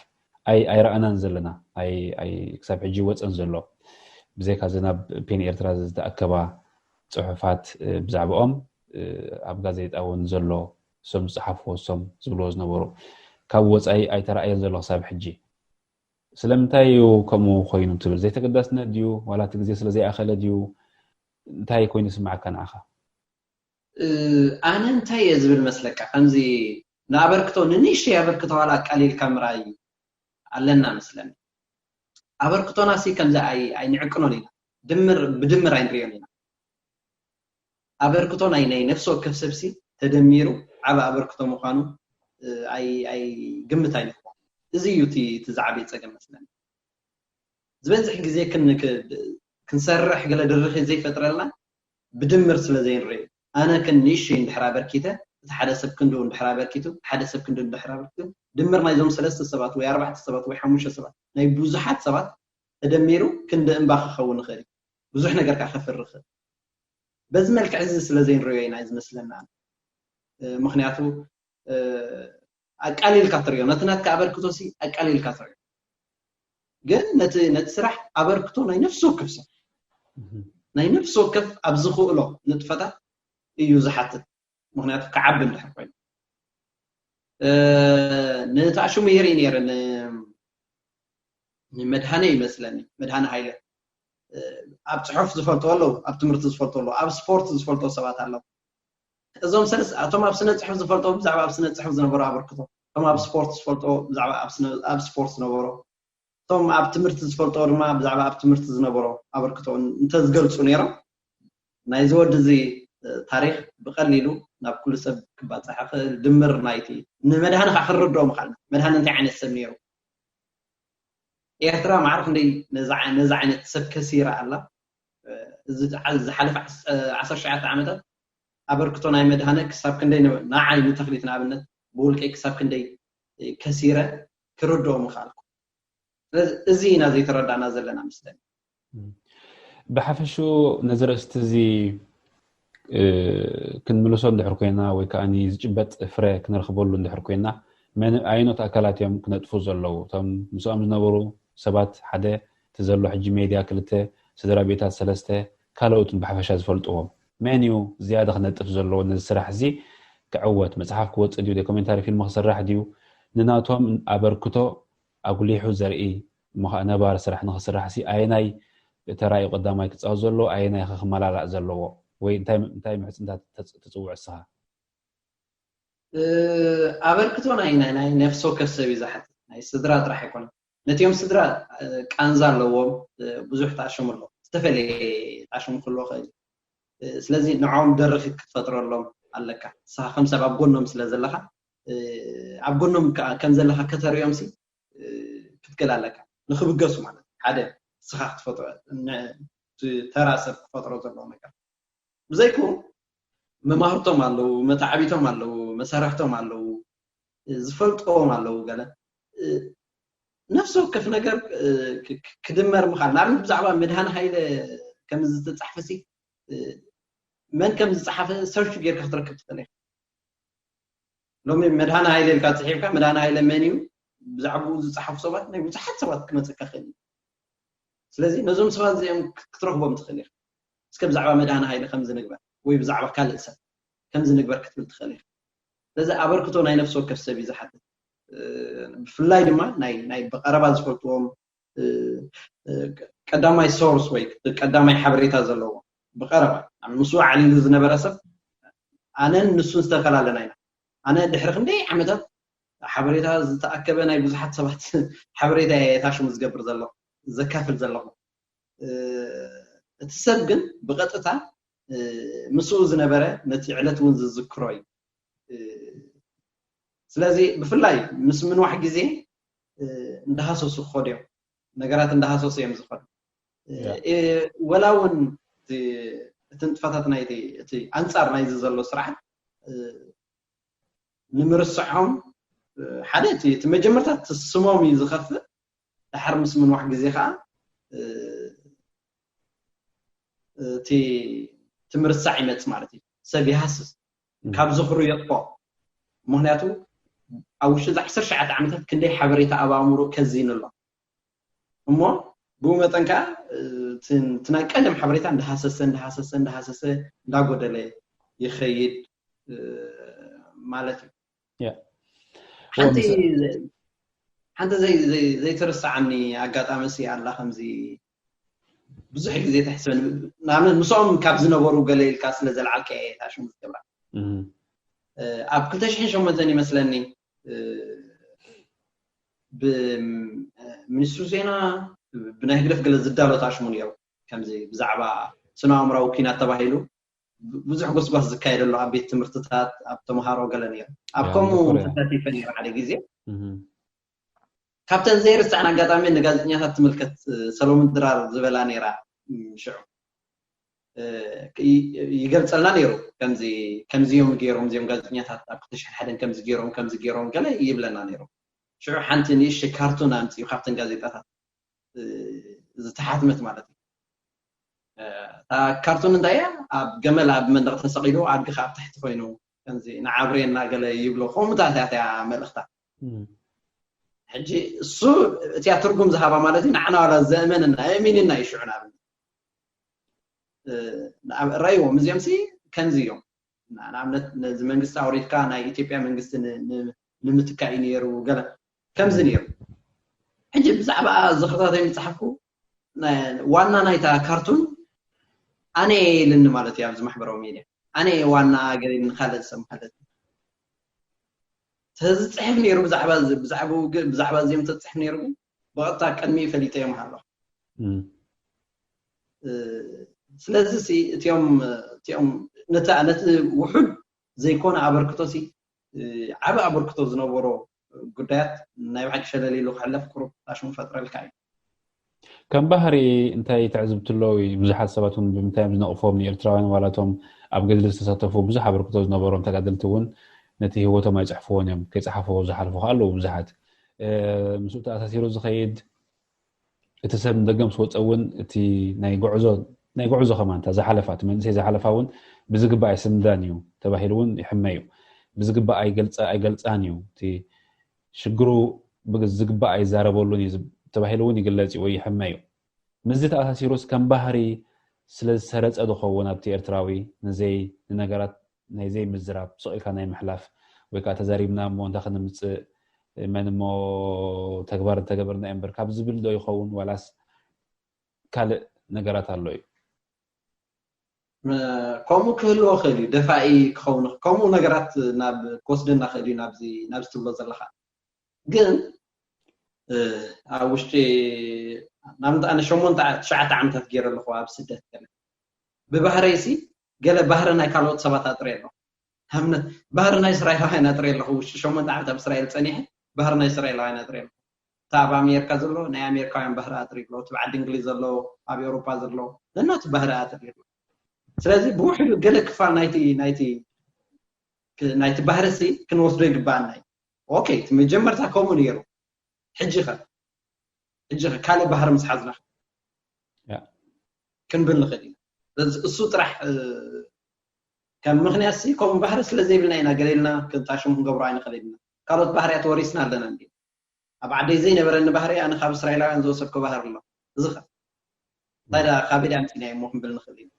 ኣይረኣናን ዘለና ኣይ ክሳብ ሕጂ ወፀን ዘሎ ብዘይካ ዝናብ ፔን ኤርትራ ዝተኣከባ ጽሑፋት ብዛዕባኦም ኣብ ጋዜጣ እውን ዘሎ ሶም ዝሓፍዎ ሶም ዝብልዎ ዝነበሩ ካብ ወፃኢ ኣይተረኣየን ዘሎ ክሳብ ሕጂ ስለምንታይ እዩ ከምኡ ኮይኑ ትብል ዘይተገዳስነት ድዩ ዋላ እቲ ግዜ ስለዘይኣኸለ ድዩ እንታይ ኮይኑ ስማዓካ ንዓኻ ኣነ እንታይ እየ ዝብል መስለካ ከምዚ ንኣበርክቶ ንንእሽተይ ኣበርክቶ ዋላ ቀሊልካ ምርኣይ ኣለና መስለኒ ኣበርክቶና ሲ ከምዚ ኣይንዕቅኖን ኢና ብድምር ኣይንሪዮን ኢና ኣበርክቶ ናይ ነፍሲ ወከፍ ሰብሲ ተደሚሩ ዓብ ኣበርክቶ ምዃኑ ኣይ ግምት ኣይንኽቦ እዚ እዩ እቲ ዝዓበየ ፀገም መስለኒ ዝበዝሕ ግዜ ክንሰርሕ ገለ ድርኺ ዘይፈጥረልና ብድምር ስለዘይንሪኦ ኣነ ክንንእሽተይ እንድሕር ኣበርኪተ እቲ ሓደ ሰብ ክንዱ እንድሕር ኣበርኪቱ ሓደ ሰብ ክንዱ እንድሕር ኣበርኪቱ ድምር ናይዞም 3 ሰባት ወይ 4 ሰባት ወይ 5 ሰባት ናይ ብዙሓት ሰባት ተደሚሩ ክንዲ እምባ ክኸውን ይኽእል ብዙሕ ነገር ከፍርኽ ይኽእል በዚ መልክዕ እዚ ስለዘይንሪኦ ኢና ዝመስለና ምክንያቱ ኣቃሊልካ ትሪኦ ነቲ ናትካ ኣበርክቶ ሲ ኣቃሊልካ ትሪኦ ግን ነቲ ስራሕ ኣበርክቶ ናይ ነፍሲ ወከፍ ሰብ ናይ ነፍሲ ወከፍ ኣብ ዝኽእሎ ንጥፈታት እዩ ዝሓትት ምክንያቱ ከዓቢ እንድሕር ኮይኑ ንተኣሽሙ ይርኢ ነይረ ንመድሃነ ይመስለኒ መድሃነ ሃይለ ኣብ ጽሑፍ ዝፈልጦ ኣለዉ ኣብ ትምህርቲ ዝፈልጦ ኣለዉ ኣብ ስፖርት ዝፈልጦ ሰባት ኣለዉ እዞም ሰለስ ኣቶም ኣብ ስነ ጽሑፍ ዝፈልጦ ብዛዕባ ኣብ ስነ ጽሑፍ ዝነበሩ ኣበርክቶ እቶም ኣብ ስፖርት ዝፈልጦ ብዛዕባ ኣብ ስፖርት ዝነበሩ እቶም ኣብ ትምህርቲ ዝፈልጦ ድማ ብዛዕባ ኣብ ትምህርቲ ዝነበሩ ኣበርክቶ እንተዝገልጹ ነይሮም ናይ ዝወዲ እዚ ታሪክ ብቐሊሉ ናብ ኩሉ ሰብ ክባፅሕ ክእል ድምር ናይቲ ንመድሃነ ክርድኦ ምኻል መድሃነ እንታይ ዓይነት ሰብ ነይሩ ኤርትራ ማዕርፍ እንደይ ነዛ ዓይነት ሰብ ከሲራ ኣላ እዚ ዝሓለፈ 19 ዓመታት ኣበርክቶ ናይ መድሃነ ክሳብ ክንደይ ንዓይ ንተኽሊት ንኣብነት ብውልቀይ ክሳብ ክንደይ ከሲረ ክርድኦ ምኻል እዚ ኢና ዘይተረዳእና ዘለና መስለኒ ብሓፈሹ ነዚ ርእስቲ እዚ ክንምልሶ እንድሕር ኮይና ወይ ከዓኒ ዝጭበጥ ፍረ ክንረኽበሉ እንድሕር ኮይና ኣይኖት ኣካላት እዮም ክነጥፉ ዘለዉ እቶም ምስኦም ዝነበሩ ሰባት ሓደ ተዘሎ ሕጂ ሜድያ 2 ስድራ ቤታት 3 ካልኦትን ብሓፈሻ ዝፈልጥዎም መን እዩ ዝያዳ ክነጥፍ ዘለዎ ነዚ ስራሕ እዚ ክዕወት መፅሓፍ ክወፅእ ድዩ ዶክመንታሪ ፊልም ክስራሕ ድዩ ንናቶም ኣበርክቶ ኣጉሊሑ ዘርኢ ነባር ስራሕ ንክስራሕ ሲ ኣየናይ ተራእዩ ቀዳማይ ክፃወት ዘሎ ኣየናይ ክመላላእ ዘለዎ ወይ እንታይ ምሕፅንታት ተፅውዕ እስኻ ኣበርክቶ ናይ ነፍሲ ወከፍ ሰብ እዩ ዝሓትት ናይ ስድራ ጥራሕ ኣይኮነን ነቲኦም ስድራ ቃንዛ ኣለዎም ብዙሕ ተኣሽሙ ኣሎ ዝተፈለየ ተኣሽሙ ክህልዎ ኽእል ስለዚ ንዖም ደርኺ ክትፈጥረሎም ኣለካ ንስኻ ከም ሰብ ኣብ ጎኖም ስለ ዘለኻ ኣብ ጎኖም ከም ዘለኻ ከተርእዮም ሲ ክትክእል ኣለካ ንኽብገሱ ማለት ሓደ ንስኻ ክትፈጥሮ ተራ ሰብ ክፈጥሮ ዘለዎ ነገር ብዘይኩ መማህርቶም ኣለዉ መታዓቢቶም ኣለዉ መሳርሕቶም ኣለዉ ዝፈልጥዎም ኣለዉ ገለ ነፍሲ ወከፍ ነገር ክድመር ምኻል ንኣብነት ብዛዕባ መድሃኒ ሃይለ ከም ዝተፃሕፈ ሲ መን ከም ዝፀሓፈ ሰርች ጌርካ ክትረክብ ትኽእል ኢኻ ሎሚ መድሃኒ ሃይለ ኢልካ ፅሒፍካ መድሃኒ ሃይለ መን እዩ ብዛዕባኡ ዝፀሓፉ ሰባት ናይ ብዙሓት ሰባት ክመፀካ ክእል ስለዚ ነዞም ሰባት እዚኦም ክትረክቦም ትኽእል ኢኻ እስከ ብዛዕባ መድሃኒ ሃይለ ከም ዝንግበር ወይ ብዛዕባ ካልእ ሰብ ከም ዝንግበር ክትብል ትኽእል ኢኻ ስለዚ ኣበርክቶ ናይ ነፍሲ ወከፍ ሰብ እዩ ዝሓትት ብፍላይ ድማ ናይ ብቐረባ ዝፈልጥዎም ቀዳማይ ሶርስ ወይ ቀዳማይ ሓበሬታ ዘለዎ ብቐረባ ምስኡ ዓሊሉ ዝነበረ ሰብ ኣነን ንሱን ዝተፈላለና ኢና ኣነ ድሕሪ ክንደይ ዓመታት ሓበሬታ ዝተኣከበ ናይ ብዙሓት ሰባት ሓበሬታ የታሽሙ ዝገብር ዘለኹ ዘካፍል ዘለኹ እቲ ሰብ ግን ብቐጥታ ምስኡ ዝነበረ ነቲ ዕለት እውን ዝዝክሮ እዩ ስለዚ ብፍላይ ምስ ምንዋሕ ግዜ እንዳሃሰሱ ክኸዱ እዮም ነገራት እንዳሃሰሱ እዮም ዝኸዱ ወላ እውን እቲ ንጥፈታት ናይቲ እቲ ኣንፃር ናይዚ ዘሎ ስርዓት ንምርስዖም ሓደ እቲ መጀመርታት ስሞም እዩ ዝኸፍእ ድሓር ምስ ምንዋሕ ግዜ ከዓ እቲ ትምርሳዕ ይመጽ ማለት እዩ ሰብ ይሃስስ ካብ ዝኽሩ የጥፎ ምክንያቱ ኣብ ውሽጢ 19 ዓመታት ክንደይ ሓበሬታ ኣብ ኣእምሮ ከዚን ኣሎ እሞ ብኡ መጠን ከዓ እቲ ናይ ቀደም ሓበሬታ እንዳሃሰሰ እንዳጎደለ ይኸይድ ማለት እዩ ሓንቲ ዘይትርስዓኒ ኣጋጣሚሲ ኣላ ከምዚ ብዙሕ ግዜ ተሕስበን ንኣብነት ምስኦም ካብ ዝነበሩ ገለ ኢልካ ስለ ዘለዓልካ እየ ታሽሙ ዝገብራ ኣብ 2008 ይመስለኒ ብሚኒስትሩ ዜና ብናይ ህግደፍ ገለ ዝዳሎ ታሽሙ ነይሩ ከምዚ ብዛዕባ ስነ ኣእምራዊ ኩናት ተባሂሉ ብዙሕ ጎስጓስ ዝካየደሉ ኣብ ቤት ትምህርትታት ኣብ ተምሃሮ ገለ ነይሩ ኣብ ከምኡ ተሳቲፈ ነይሩ ሓደ ግዜ ካብተን ዘይርስዕን ኣጋጣሚ ንጋዜጠኛታት ትምልከት ሰሎሞን ድራር ዝበላ ነይራ ሽዑ ይገልፀልና ነይሩ ከምዚኦም ገይሮም እዚኦም ጋዜጠኛታት ኣብ 2001 ከምዚ ገይሮም ገለ ይብለና ነይሩ ሽዑ ሓንቲ ንእሽተይ ካርቱን ኣምፂኡ ካብተን ጋዜጣታት ዝተሓትመት ማለት እዩ ካርቱን እንታይ እያ ኣብ ገመል ኣብ መንደቕ ተሰቂሉ ኣድጊ ካብ ታሕቲ ኮይኑ ከምዚ ንዓብሬና ገለ ይብሎ ከምኡታት እያ መልእኽታ ሕጂ እሱ እቲ ትርጉም ዝሃባ ማለት እዩ ንዓና ዋላ ዘእመንና እሚንና ይሽዑ رأيهم مزيم سي كان زيهم نعم نت منجست أوريد كان هاي إثيوبيا منجست نمتكاينير وقال كم زنير حجي بزعبة زخرطات يمتحكوا وانا نايتا كرتون أنا لأن مالتي أبز محبرة وميديا أنا وانا قريب خالد سم خالد تزحف نيرو بزعبة زي ما تزحف نيرو بغطى كلمي فليتا يوم هلا سلازي تيوم نت وحد زي كون عبركتوسي عبركتوز نبورو قدات نايبحك شلالي لو خلف كروب عشان فترة الكاي كم بحري انتي تعزبت له بزحات سباتهم بمتايم نقفهم إرتراوين ولاتهم أبقى جلس تساتفوا بزح عبركتوز نبورو متقدلتون نتي هو تما يتحفون يوم كي تحفوا زحلفوا خالو بزحات مسؤول أساسيرو زخيد اتساب ندقم صوت أون تي ناي قعزو خمان تا زحلفات من سي زحلفاون بزقبا اي سمدانيو تباهيلون يحمايو بزقبا اي قلصانيو تي شقرو بزقبا اي زاربولون تباهيلون يقلصي وي يحمايو مزيت اساسيروس كان بحري سلسرص ادخون ابتي ارتراوي نزي نغرات ناي زي مزراب سويكا ناي محلاف ويكا تزاريبنا مو داخل مص منمو تكبرنا امبر كاب زبل دو يخون ولاس كال نغرات اللوي ከምኡ ክህልዎ ክእል እዩ ደፋኢ ክኸውን ከምኡ ነገራት ናብ ኮስድና ክእል እዩ ናብ ዝትብሎ ዘለካ ግን ኣብ ውሽጢ ኣነ 8-9 ዓመታት ገይረ ኣለኹ ኣብ ስደት ገለ ብባህረይሲ ገለ ባህሪ ናይ ካልኦት ሰባት ኣጥርየ ኣለኹ ሃምነት ባህሪ ናይ እስራኤላውያን ኣጥርየ ኣለኹ ውሽጢ 8 ዓመት ኣብ እስራኤል ፀኒሐ ባህሪ ናይ እስራኤላውያን ኣጥርየ ኣለኹ ኣብ ኣሜሪካ ዘሎ ናይ ኣሜሪካውያን ባህሪ ኣጥርየ ኣለኹ ትብዓድ እንግሊዝ ዘሎ ኣብ ኤውሮፓ ዘሎ ነናቱ ባህሪ ኣጥርየ ኣለኹ ስለዚ ብውሕዱ ገለ ክፋል ናይቲ ባህርሲ ክንወስዶ ይግባአና ኦኬ መጀመርታ ከምኡ ነይሩ ሕጂ ካልእ ባህሪ ምስ ሓዝና ክንብል ንኽእል ኢና እሱ ጥራሕ ከም ምክንያት ከምኡ ባህሪ ስለዘይብልና ኢና ገሌልና ክንታሽሙ ክንገብሮ ኣይንኽእል ኢና ካልኦት ባህርያት ወሪስና ኣለና እንዲ ኣብ ዓደይ ዘይነበረኒ ባህሪ ኣነ ካብ እስራኤላውያን ዝወሰድኮ ባህሪ ኣሎ እዚ ታዲያ ካበይ ዳ ኣምፂና እሞ ክንብል ንኽእል ኢና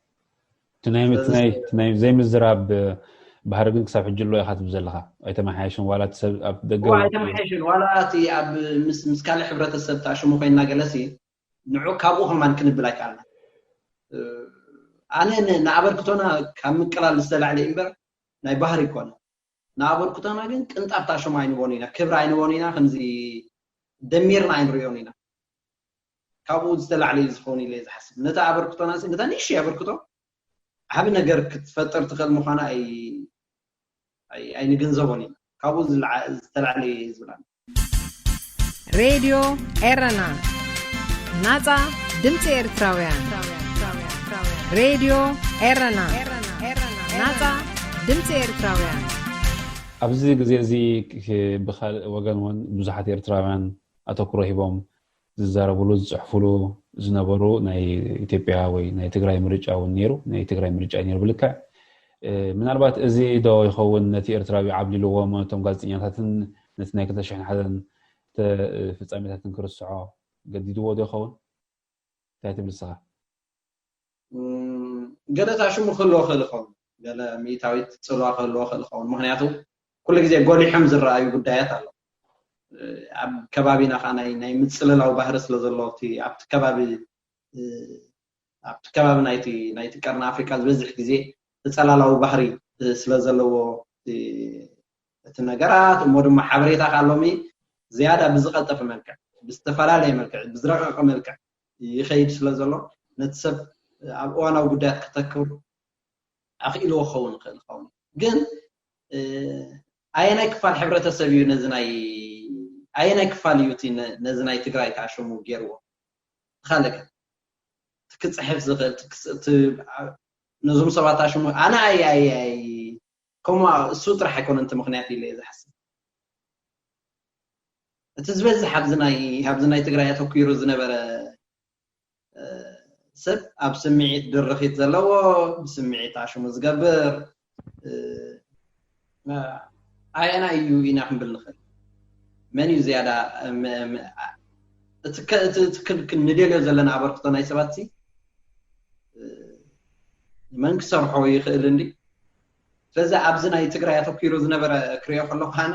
ናይ ዘይምዝራብ ባህሪ ግን ክሳብ ሕጂ ኣሎ ኢኻ ትብል ዘለኻ ኣይተመሓየሽን ዋላ ሰብ ኣብ ደገ ኣይተመሓየሽን ዋላ እቲ ኣብ ምስ ካልእ ሕብረተሰብ ተኣሽሙ ኮይንና ገለሲ ንዑ ካብኡ ከማን ክንብል ኣይከኣልና ኣነ ንኣበርክቶና ካብ ምቅላል ዝተላዕለ እምበር ናይ ባህሪ ይኮነ ንኣበርክቶና ግን ቅንጣብ ተኣሽሙ ኣይንበኑ ኢና ክብሪ ኣይንበኑ ኢና ከምዚ ደሚርና ኣይንሪዮን ኢና ካብኡ ዝተላዕለ እዩ ዝኸውን ኢለ ዝሓስብ ነታ ኣበርክቶና ነታ ንእሽተይ ኣበርክቶ ዓብ ነገር ክትፈጥር ትኽእል ምዃና ኣይንግንዘቦን ኢና ካብኡ ዝተላዕለ ዝብላና ሬድዮ ኤረና ናፃ ድምፂ ኤርትራውያን ሬድዮ ኤረና ናፃ ድምፂ ኤርትራውያን ኣብዚ ግዜ እዚ ብካልእ ወገን እውን ብዙሓት ኤርትራውያን ኣተኩሮ ሂቦም ዝዛረብሉ ዝፅሕፍሉ ዝነበሩ ናይ ኢትዮጵያ ወይ ናይ ትግራይ ምርጫ እውን ነይሩ ናይ ትግራይ ምርጫ ነይሩ ብልክዕ ምናልባት እዚ ዶ ይኸውን ነቲ ኤርትራዊ ዓብሊልዎም እቶም ጋዜጠኛታትን ነቲ ናይ 2001 ፍጻሜታትን ክርስዖ ገዲድዎ ዶ ይኸውን እንታይ ትብል ንስኻ ገለ ታሽሙ ክህልዎ ክእል ይኸውን ገለ ሚእታዊት ፅልዋ ክህልዎ ክእል ይኸውን ምክንያቱ ኩሉ ግዜ ጎሊሖም ዝረኣዩ ጉዳያት ኣሎ ኣብ ከባቢና ከዓ ናይ ምፅልላው ባህሪ ስለ ዘሎ ኣብቲ ከባቢ ናይቲ ቀርኒ ኣፍሪካ ዝበዝሕ ግዜ ተፀላላዊ ባህሪ ስለ ዘለዎ እቲ ነገራት እሞ ድማ ሓበሬታ ካሎሚ ዝያዳ ብዝቐጠፈ መልክዕ ብዝተፈላለየ መልክዕ ብዝረቐቐ መልክዕ ይኸይድ ስለ ዘሎ ነቲ ሰብ ኣብ እዋናዊ ጉዳያት ከተክር ኣኽኢልዎ ክኸውን ይኽእል ይኸውን ግን ኣየናይ ክፋል ሕብረተሰብ እዩ ነዚ ናይ ኣየናይ ክፋል እዩ ነዚ ናይ ትግራይ ተኣሽሙ ገይርዎ ትኻለከ ክትፅሕፍ ዝኽእል ነዞም ሰባት ተኣሽሙ ኣነ ከምኡ እሱ ጥራሕ ኣይኮነ እንተ ምክንያት ኢለ ዝሓስብ እቲ ዝበዝሕ ኣብዚ ናይ ትግራይ ኣተኪሩ ዝነበረ ሰብ ኣብ ስምዒት ድርኺት ዘለዎ ብስምዒት ተኣሽሙ ዝገብር ኣየና እዩ ኢና ክንብል ንኽእል መን እዩ ዝያዳ እቲ ንደልዮ ዘለና ኣበርክቶ ናይ ሰባት መን ክሰርሖ ይኽእል እንዲ ስለዚ ኣብዚ ናይ ትግራይ ኣተኪሩ ዝነበረ ክሪኦ ከለኹ ኣነ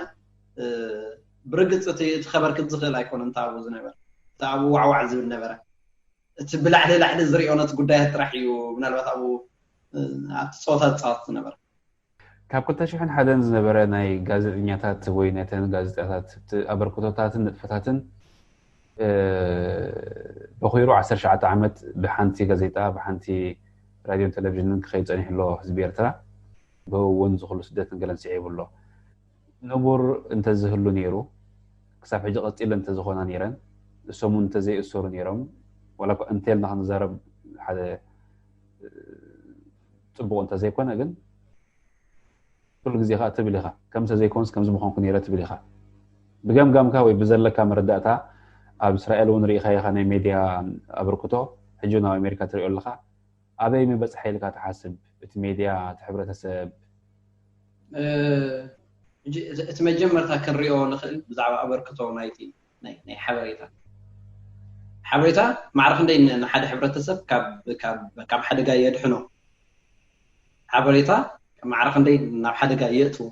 ብርግፅ እቲ ኸበር ክትዝኽእል ኣይኮነ እንታብኡ ዝነበረ እንታብኡ ዋዕዋዕ ዝብል ነበረ እቲ ብላዕሊ ላዕሊ ዝሪኦ ነቲ ጉዳያት ጥራሕ እዩ ምናልባት ኣብኡ ኣብቲ ፀወታ ዝፃወት ዝነበረ ካብ 2001 ዝነበረ ናይ ጋዜጠኛታት ወይ ናይተን ጋዜጣታት ኣበርክቶታትን ንጥፈታትን በኺሩ 19 ዓመት ብሓንቲ ጋዜጣ ብሓንቲ ራድዮን ቴሌቭዥንን ክኸይድ ፀኒሕሎ ህዝቢ ኤርትራ ብውን ዝኽሉ ስደትን ገለን ስዒቡሎ ንቡር እንተዝህሉ ነይሩ ክሳብ ሕጂ ቀፂለ እንተዝኾና ነይረን እሶም እንተዘይእሰሩ ነይሮም ወላ እንተልና ክንዛረብ ሓደ ፅቡቕ እንተዘይኮነ ግን ኩሉ ግዜ ኸ ትብል ኢኻ ከምቲ ዘይኮንስ ከምዚ ምኾንኩ ነይረ ትብል ኢኻ ብገምጋምካ ወይ ብዘለካ መረዳእታ ኣብ እስራኤል እውን ርኢኻ ኢኻ ናይ ሜድያ ኣበርክቶ ሕጂ ናብ ኣሜሪካ ትሪኦ ኣለኻ ኣበይ ምበፅሐ ኢልካ ትሓስብ እቲ ሜድያ እቲ ሕብረተሰብ እቲ መጀመርታ ክንሪኦ ንኽእል ብዛዕባ ኣበርክቶ ናይ ሓበሬታ ማዕረፍ እንደይ ንሓደ ሕብረተሰብ ካብ ሓደጋ የድሕኖ ሓበሬታ ማዕረፍ እንደይ ናብ ሓደጋ የእትዎ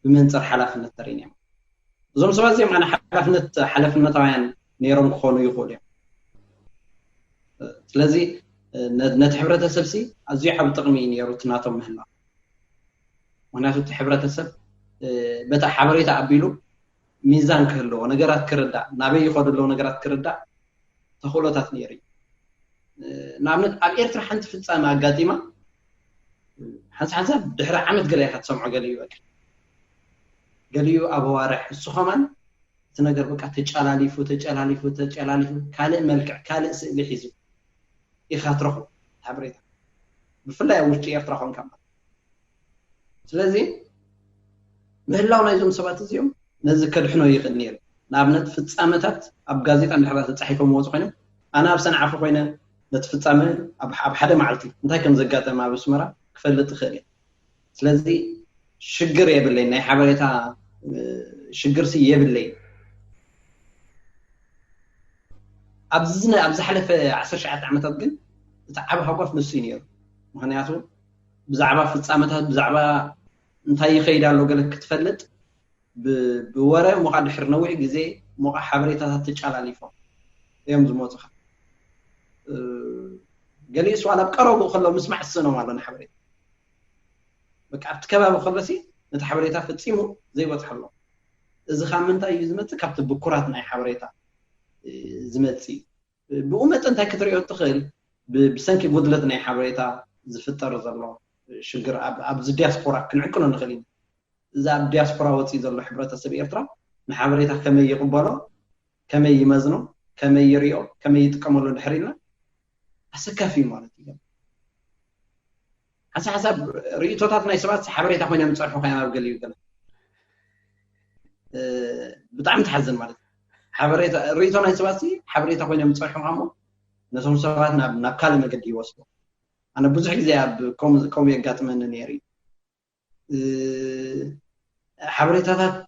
ብመንፅር ሓላፍነት ተሪእና እዮም እዞም ሰባት እዚኦም ኣነ ሓላፍነታውያን ነይሮም ክኾኑ ይኽእሉ እዮም ስለዚ نت ሕብረተሰብ سي أزي حب تقمي نيرو تناتهم مهلا وناتو ሕብረተሰብ بتا حبريتا أبيلو ميزان كهلو نجارات كردا نبي يخد له نجارات كردا تخلطات نيري نعمل أبيرتر حنت في السماء قديمة حسب دحر عمد قلي حد سمع قليو قليو أبو وارح السخمان تنقر بقى تجعلاليفو كالئ ملكع كالئ سئلي حيزو يخاطرخو حبريتا بفلا وشتي يرترخون كمان سلازي مهلاو نايزوم سبات زيوم نذكر حنو يخد نير نابنت في السامتات أب غازيت عند حرات تصحيفهم موضوع خينا أنا بسنة عفو خينا نتفتسامه أب حدا معلتي انتهي كم زقاته مع بسمرة كفلت خيري سلازي شجر يبلي ناي حبريتا شجر سي يبلي أبز حلف 10 ساعات عمتات جن تعبها وقف مسينير مهنياتو بزعبة في السامتات بزعبة انتهي خيدا لو قالك تفلت بورا مقعد حرنوي جزي مقع حبريتها تتشال عليفهم يوم زموت خ قال لي سؤال بقرب وخلوا مسمع السنه مالنا حبريت بقى بتكبا بخلصي انت حبريتها فتسيمو زي وتحلو اذا خامنتا يزمت كابت بكرات ناي حبريتها زمتسي بأمت انت كتريو تخيل بسنكي بدلت ناي حبريتها زفتر زلو شجر اب دياسبورا كنعكنو نخلين إذا الدياسبورا وتي زلو ሕብረተሰብ ኤርትራ ንሓበሬታ ከመይ ይقبሎ ከመይ ይመዝኖ ከመይ ይሪኦ ከመይ ይጥቀመሉ ድሕሪና ኣሰካፊ ማለት እዩ حسب ريتوتات ናይ ሰባት ሓበሬታ ኮይኖም ዝፅርሑ ኮይና ኣብ ገሊዩ ገለ ብጣዕሚ ተሓዝን ማለት ሓበሬታ ሪቶ ናይ ሰባት ሓበሬታ ኮይኖም ዝፅርሑ ካሞ ነቶም ሰባት ናብ ካልእ መገዲ ይወስዱ ኣነ ብዙሕ ግዜ ኣብ ኮም የጋጥመኒ ነይሩ حبريتات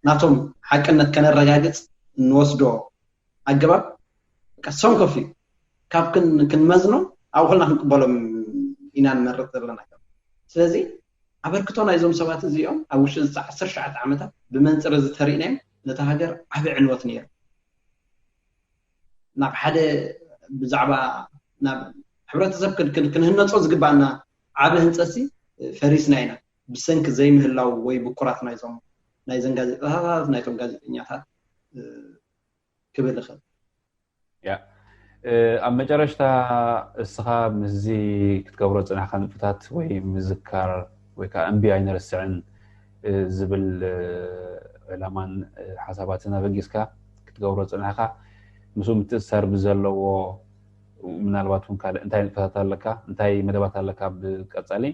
ناتهم حقنا كنرجاجت نوسدو أجباب كسون كوفي كاب كن مزنو أو خلنا نقبلهم إنان مرت لنا كاب سلزي أبركتونا يزوم سوات زيهم أو شو 10 ساعات عمتها بمنزل الترينهم نتهاجر أبي عنوة نير ناب حدا بزعبة ناب حبريتات كن هنا تصوز جبنا عبه هنتسي فريسنا هنا بسنك زي مهلاو وي بكرات نايزوم نايزن غازيطات نايتوم غازيطኛታት كبل خل يا اما جرشتا اسخا مزي كتقبرو صناح خنفتات وي مذكر وي كانبي عين رسعن زبل علامان حساباتنا بقيسكا كتقبرو صناحا مسوم تسر بزلو ምናልባቱን ካለ እንታይ ንፈታት ኣለካ እንታይ መደባት ኣለካ ብቀጻሊ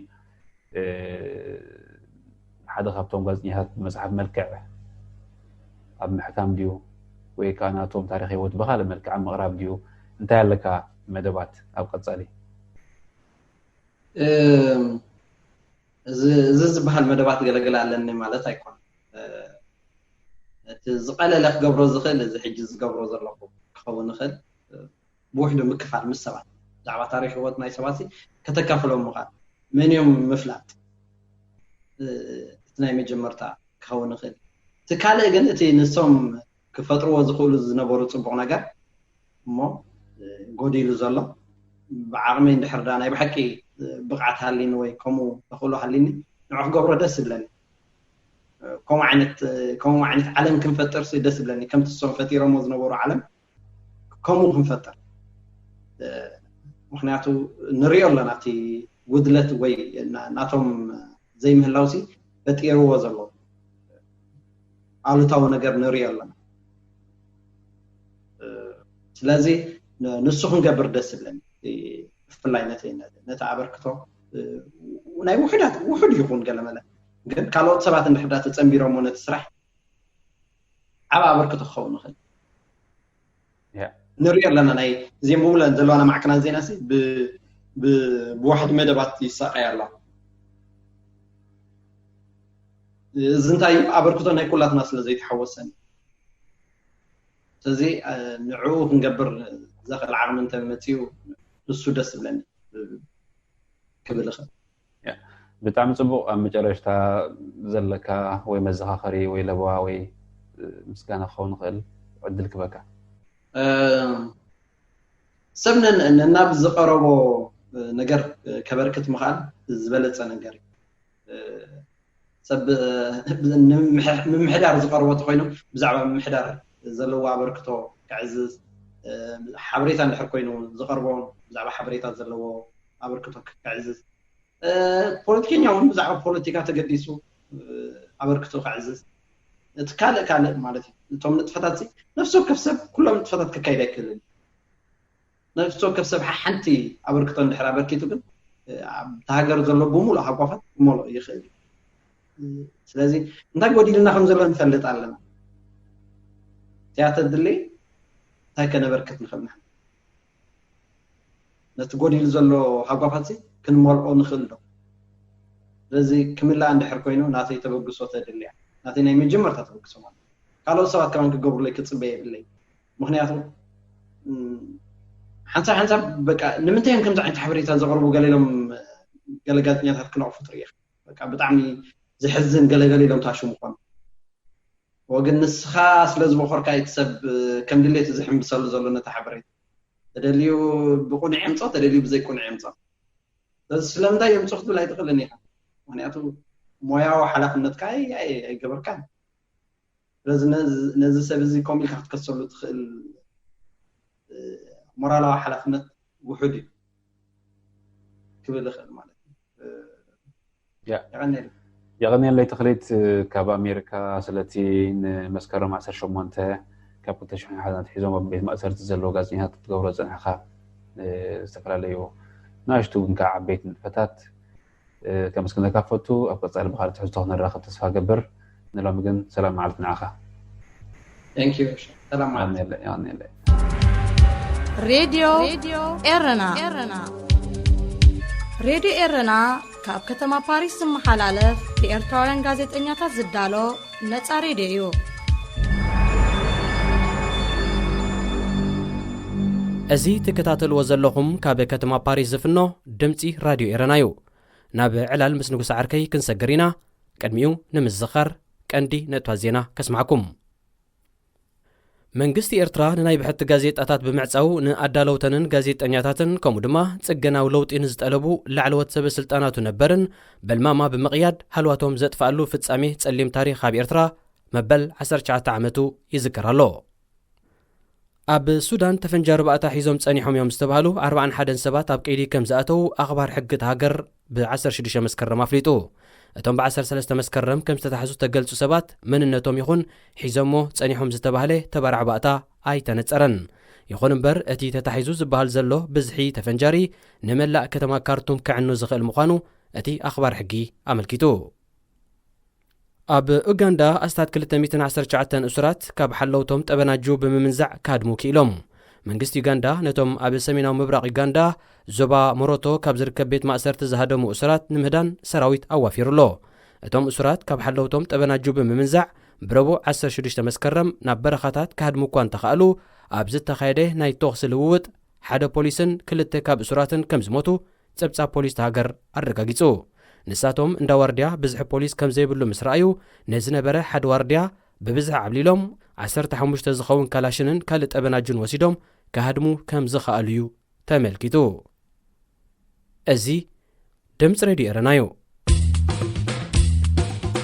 ሓደ ካብቶም ጋዜጠኛታት መጽሓፍ መልክዕ ኣብ ምሕታም ዲዩ ወይ ካናቶም ታሪኽ ህይወት በኻለ መልክዕ ምቕራብ ዲዩ እንታይ ኣለካ መደባት ኣብ ቀጻሊ ዝዝበሃል መደባት ገለገለ ኣለኒ ማለት ኣይኮን እቲ ዝቐለለ ክገብሮ ዝኽእል እዚ ሕጂ ዝገብሮ ዘለኹ ክኸውን ይኽእል بوحدة مكفال من السبات دعوة تاريخ هو ناي سباتي كتكافلوا مقال من يوم مفلات اثنين مجمرتا كون خيل تكالي قلتي نسوم كفتروا وزقولوا زنبورو صبغ نجار مو قوديلو زلا بعرمين دحردانا بحكي بقعت هالين وي كومو تقولوا هالين نعرف قبر دس بلاني كوم عنت علم كم فتر سي دس بلاني كم تصوم فتيرة موز نبورو علم كومو كم فتر مخنياتو نريو لنا تي ودلت وي ناتهم زي مهلاوسي بتيرو وزلو عالتاو نجر نريو لنا سلازي نسخن قبر دس بلن في اللاينتين نتعبركتو وناي وحد يكون قال ملا قال كالوت سبات نحدات تصمبيرو مو نتسرح عبركتو خون خل نريد لنا ناي زي مولا دلوانا معكنا زي ناسي بواحد مدبات يساقي الله زنتاي عبركتو ناي كلات ناس لزي تحوسن تزي نعوه نقبر زاخر العالم انت متيو السودس بلاني كبل خل بتعمل صبو مجرشتا زلكا وي مزخاخري وي لبوا وي مسكانه خون خل عدلك بكا سبنا الناب زقربو نجر كبركة مخال زبلت نجر سب من محدار زقربو تقينو بزعبة من محدار زلوا بركتو كعزز حبريتا نحكينو زقربو بزعبة حبريتا زلوا بركتو كعزز بوليتيكين يوم بزعبة بوليتيكا تقديسو بركتو كعزز تكالة مالتي توم نتفتاتي نفسه كفسب كلهم نتفتات ككايدا كلن نفسه كفسب حنتي أبركتو نحرا بركيتو كن تهاجر زلوا بمولا حقوفات مولا يخيل سلازي نتا قودي لنا خمزلو نفلت علنا تياتر دلي هاي كان بركت نخلنا نتقودي لزلو حقوفاتي كن مولو نخلو سلازي كملا عند حركوينو ناتي تبقصو تدلي ناتي نايمي جمرتا تبقصو مالي قالوا سوات كمان كقبر لي كتصبيه باللي مخنياتو حنسا بقى نمنتين كم زعين تحبريتا زغربو قال لهم قلقات نياتها كنوع فطرية بقى بطعمي زحزن قال لهم تاشو مقام وقل نسخاس لازم خوركا يتسب كم دليت زحم بسالو زلو نتحبريت تدليو بقون عمصة تدليو بزي كون عمصة السلام دا يمصخ دو لا يتقلني مخنياتو موياو حلافنت كاي اي قبر كان لازم نزل سبزي كوميل كاخت كسرلو تخيل مرالا حلافنت وحدي كبير خير مالك يغني اللي تخليت كاب أمريكا سلتين مسكرة مع سر شمانته كاب تشحن حدا تحيزهم ببيت مأسرة الزلو غازينها تتقورة زنحخا استفرا ليو ناشتو نكا عبيت فتات كمسكنا كافتو أبقى تصعير بخارة تحزتوهنا الراخة تصفى قبر نلو مقن سلام عليكم عخا Thank you. سلام عليكم يعني راديو إرنا راديو إرنا كاب كتما باريس محلالف بإرتوارن غازت إنياتا زدالو نتسا راديو أزي تكتاتل وزلهم كاب كتما باريس زفنو دمتي راديو إرنايو ناب علال مسنوك سعركي كنسجرينا كدميو نمزخر كاندي نتوازينا كسمعكم መንግስቲ ኤርትራ ንናይ ብሕቲ ጋዜጣታት ብምዕጻው ንኣዳለውተንን ጋዜጠኛታትን ከምኡ ድማ ጽገናዊ ለውጢን ዝጠለቡ ላዕለዎት ሰበስልጣናቱ ነበርን በልማማ ብምቕያድ ሃልዋቶም ዘጥፍኣሉ ፍጻሜ ጸሊም ታሪኽ ኣብ ኤርትራ መበል 19 ዓመቱ ይዝከር ኣሎ። ኣብ ሱዳን ተፈንጃሪ ባእታ ሒዞም ጸኒሖም እዮም ዝተባሃሉ 41 ሰባት ኣብ ቀይዲ ከም ዝኣተው ኣኽባር ሕጊ ሃገር ብ16 መስከረም ኣፍሊጡ። እቶም ብ13 መስከረም ከም ዝተታሕዙ ተገልጹ ሰባት መንነቶም ይኹን ሒዞሞ ጸኒሖም ዝተባህለ ተባርዕ ባእታ ኣይተነጸረን። ይኹን እምበር እቲ ተታሒዙ ዝበሃል ዘሎ ብዝሒ ተፈንጃሪ ንመላእ ከተማ ካርቱም ክዕኑ ዝኽእል ምዃኑ እቲ ኣኽባር ሕጊ ኣመልኪቱ። ኣብ ኡጋንዳ ኣስታት 219 እሱራት ካብ ሓለውቶም ጠበናጁ ብምምንዛዕ ካድሙ ክኢሎም። መንግስቲ ዩጋንዳ ነቶም ኣብ ሰሜናዊ ምብራቕ ዩጋንዳ ዞባ ሞሮቶ ካብ ዝርከብ ቤት ማእሰርቲ ዝሃደሙ እሱራት ንምህዳን ሰራዊት ኣዋፊሩሎ። እቶም እሱራት ካብ ሓለውቶም ጠበናጁ ብምምንዛዕ ብረቡዕ 16 መስከረም ናብ በረኻታት ካድሙ እኳ እንተኽኣሉ ኣብ ዝተኻየደ ናይ ተኽሲ ልውውጥ ሓደ ፖሊስን ክልተ ካብ እሱራትን ከም ዝሞቱ ጸብጻብ ፖሊስ ሃገር ኣረጋጊጹ። ንሳቶም እንዳ ዋርድያ ብዝሒ ፖሊስ ከም ዘይብሉ ምስ ረኣዩ ነዝነበረ ሓደ ዋርድያ ብብዝሒ ዓብሊሎም 15 ዝኸውን ካላሽንን ካልእ ጠበናጁን ወሲዶም ካሃድሙ ከም ዝኽኣሉ እዩ ተመልኪቱ። እዚ ድምፂ ሬድዮ ኤረና እዩ።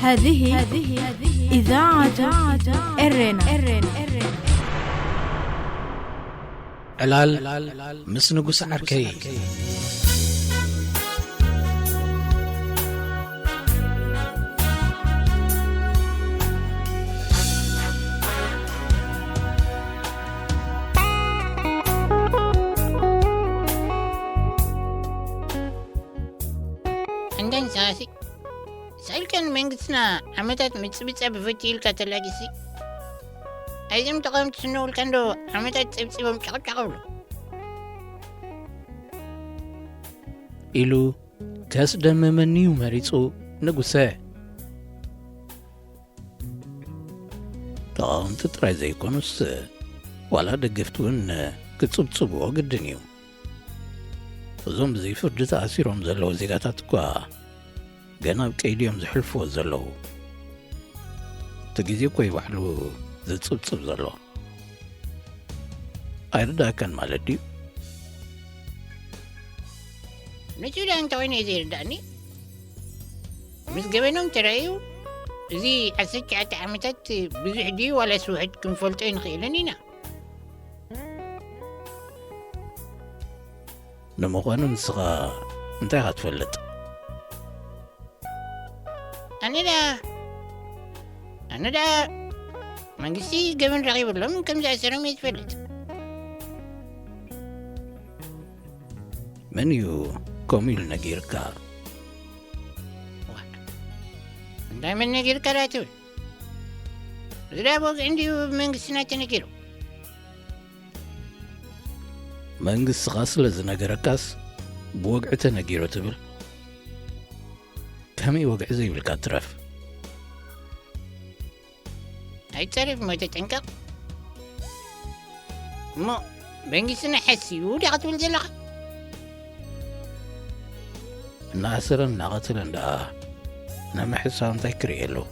هذه إذاعة إرنا علال مسنقو سعركي عندن ساسي سألكن منقصنا عمتات متصبصة بفتيل كتلاقيسي أيزم تقوم تسنول كندو عمتات تصبصة بمشاقولو إلو كاس دم منيو مريصو نقصة طعام تترى زي كونس ولا دقفتون كتصبصبو قدنيو እዞም ብዘይ ፍርዲ ተኣሲሮም ዘለዉ ዜጋታት እኳ ገና ኣብ ቀይዲዮም ዝሕልፍዎ ዘለዉ እቲ ግዜ እኮ ይባዕሉ ዝፅብፅብ ዘሎ ኣይርዳእከን ማለት ድዩ نجولا أنت وين يزير داني مس قبلهم ترايو زي عسكة عمتات بزحدي ولا سوحد كم فلتين خيلنينا ንምዃኑ ንስኻ እንታይ ኢኻ ትፈልጥ? أنا دا መንግስቲ ገበን ረኺብሎም ከም ዝኣሰሮም እየ ዝፈልጥ መን እዩ ከምኡ ኢሉ ነጊርካ? እንታይ መን ነጊርካ ዳ ትብል እዚ ዳ ብወግዒ እንድዩ መንግስትና ተነጊሩ መንግስትኻ ስለ ዝነገረካስ ብወግዒ ተነጊሩ ትብል? ከመይ ወግዒ ዘይብልካ ትረፍ? ኣይትፀርፍ ሞ ተጠንቀቕ እሞ መንግስትና ሓሲቡ ዳ ክትብል ዘለኻ እናኣሰረ እናቐትለ እንዳ ነምሕሳብ እንታይ ክርኢ ኣለዉ?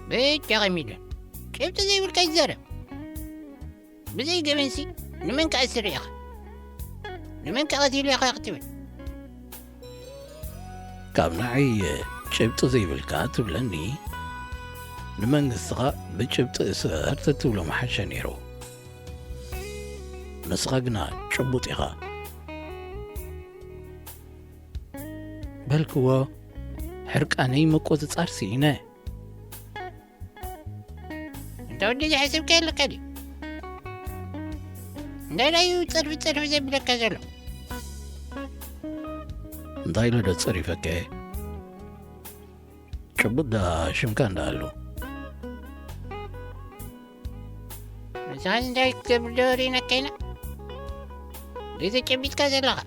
ብቻ ኸሚዶን ጭብጢ ዘይብልካ ይዘረብ ብዘይ ገበንሲ ንመን ከኣስር ኢኻ ንመን ከቐቲሉ ኢኻ ክትብል ካብ ንዓይ ጭብጢ ዘይብልካ ትብለኒ ንመንግስትኻ ብጭብጢ እሰር ተትብሎ መሓሸ ነይሩ ንስኻ ግና ጭቡጥ ኢኻ በልክዎ ሕርቃነይ መቆፅጻር ሲኢነ እንታ ወዲ ዝሓሰብካ የለካ ድዩ እንታይ ዳዩ ፀርፊ ዘብለካ ዘሎ እንታይ ኢለ ዶ ፀሪፈከ ጭቡጥ ዳ ሽምካ እንዳኣሉ ንስኻስ እንታይ ክትገብር ዶ ርኢናካ ኢና ዘይተጨቢጥካ ዘለኻ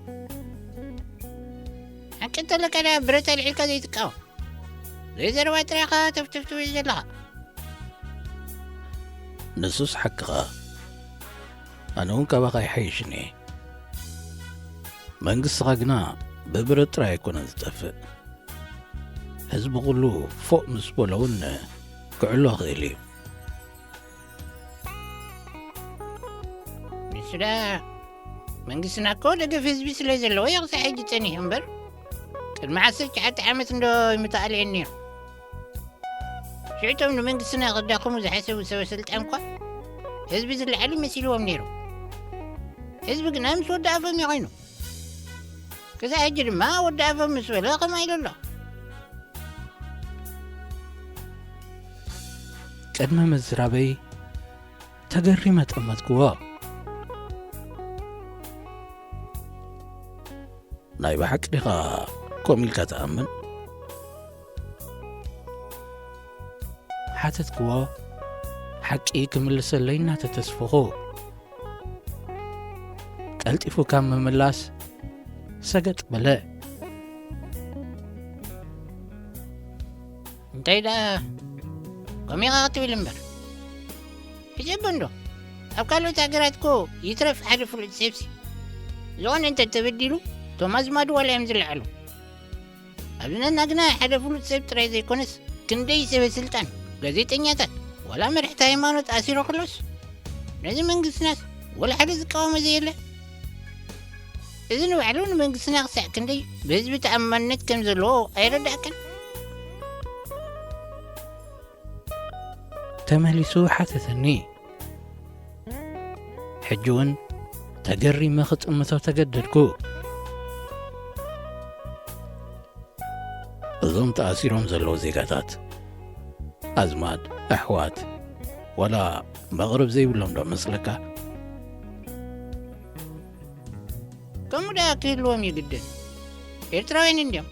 ሓቂ እንተለካ ዳ ብረት ኣልዒልካ ዘይትቃወም ዘይዘረባ ጥራይኻ ተፍተፍ ትብል ዘለኻ ንሱስ ሓቅኻ ኣነ እውን ካባኻ ይሓይሽኒ መንግስትኻ ግና ብብረት ጥራይ ኣይኮነን ዝጠፍእ ህዝቢ ኩሉ ፎቅ ምስ በሎ እውን ክዕሎ ክእል እዩ ንሱ ዳ መንግስትና እኮ ደገፍ ህዝቢ ስለ ዘለዎ ይኽሳ ሕጂ ፀኒሑ እምበር ቅድሚ 19 ዓመት እንዶ ይምተኣልየን ነይሩ ሽዕቶም ንመንግስትና ክዳኸሙ ዝሓሰቡ ሰበ ስልጣን እኳ ህዝቢ ዝለዓሉ መሲልዎም ነይሩ ህዝቢ ግና ምስ ወዲ ኣፎም እዩ ኮይኑ ክሳ ሕጂ ድማ ወዲ ኣፎም ምስ በለ ኸማ ኢሉ ኣሎ ቅድመ መዝራበይ ተገሪመ ጠመጥክዎ ናይ ብሓቂ ዲኻ ከምኡ ኢልካ ተኣምን ሓተትክዎ ሓቂ ክምልሰለይ እናተተስፍኹ ቀልጢፉ ካብ ምምላስ ሰገጥ በለ እንታይ ዳ ከምኡ ኢኻ ክትብል እምበር ሕጀቦ እንዶ ኣብ ካልኦት ሃገራት እኮ ይትረፍ ሓደ ፍሉጥ ሰብሲ ዝኾነ እንተተበዲሉ እቶም ኣዝማዱ ዋላ እዮም ዝለዓሉ ኣብዝነና ግና ሓደ ፍሉጥ ሰብ ጥራይ ዘይኮነስ ክንደይ ሰበ ስልጣን ጋዜጠኛታት ዋላ መራሕቲ ሃይማኖት ኣሲሮ ክሎስ ነዚ መንግስትናስ ወላ ሓደ ዝቃወመ ዘየለ እዚ ንባዕሉ ንመንግስትና ክሳዕ ክንደይ ብህዝቢ ተኣማንነት ከም ዘለዎ ኣይረዳእከን ተመሊሱ ሓተተኒ ሕጂ እውን ተገሪመ ክጥምቶ ተገደድኩ እዞም ተኣሲሮም ዘለዉ ዜጋታት ኣዝማድ ኣሕዋት ዋላ መቕረብ ዘይብሎም ዶ መስለካ ከምኡ ዳ ክህልዎም ይግድን ኤርትራውያን እንዲዮም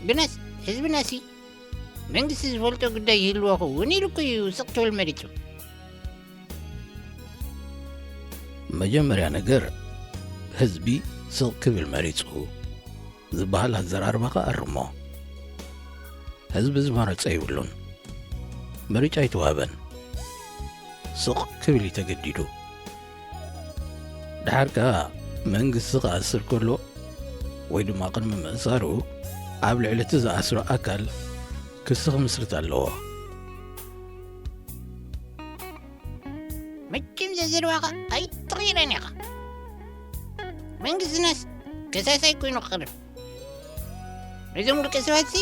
ግናስ ህዝብናሲ መንግስቲ ዝፈልጦ ጉዳይ ይህልዎ ክውን ኢሉ እኮ እዩ ስቕ ክብል መሪፁ መጀመርያ ነገር ህዝቢ ስቕ ክብል መሪፁ ዝበሃል ኣዘራርባኻ ኣርሞ ህዝቢ ዝመረፀ ይብሉን ምርጫ ይተዋበን ስቕ ክብል ይተገዲዱ ድሓር ከዓ መንግስቲ ክኣስር ከሎ ወይ ድማ ቅድሚ ምእሳሩ ኣብ ልዕሊ እቲ ዝኣስሮ ኣካል ክሲ ክምስርት ኣለዎ መቸም ዘዘረባኻ ኣይትቕይረን ኢኻ መንግስት ናስ ከሳሳይ ኮይኑ ቀርብ ነዞም ውልቀ ሰባትሲ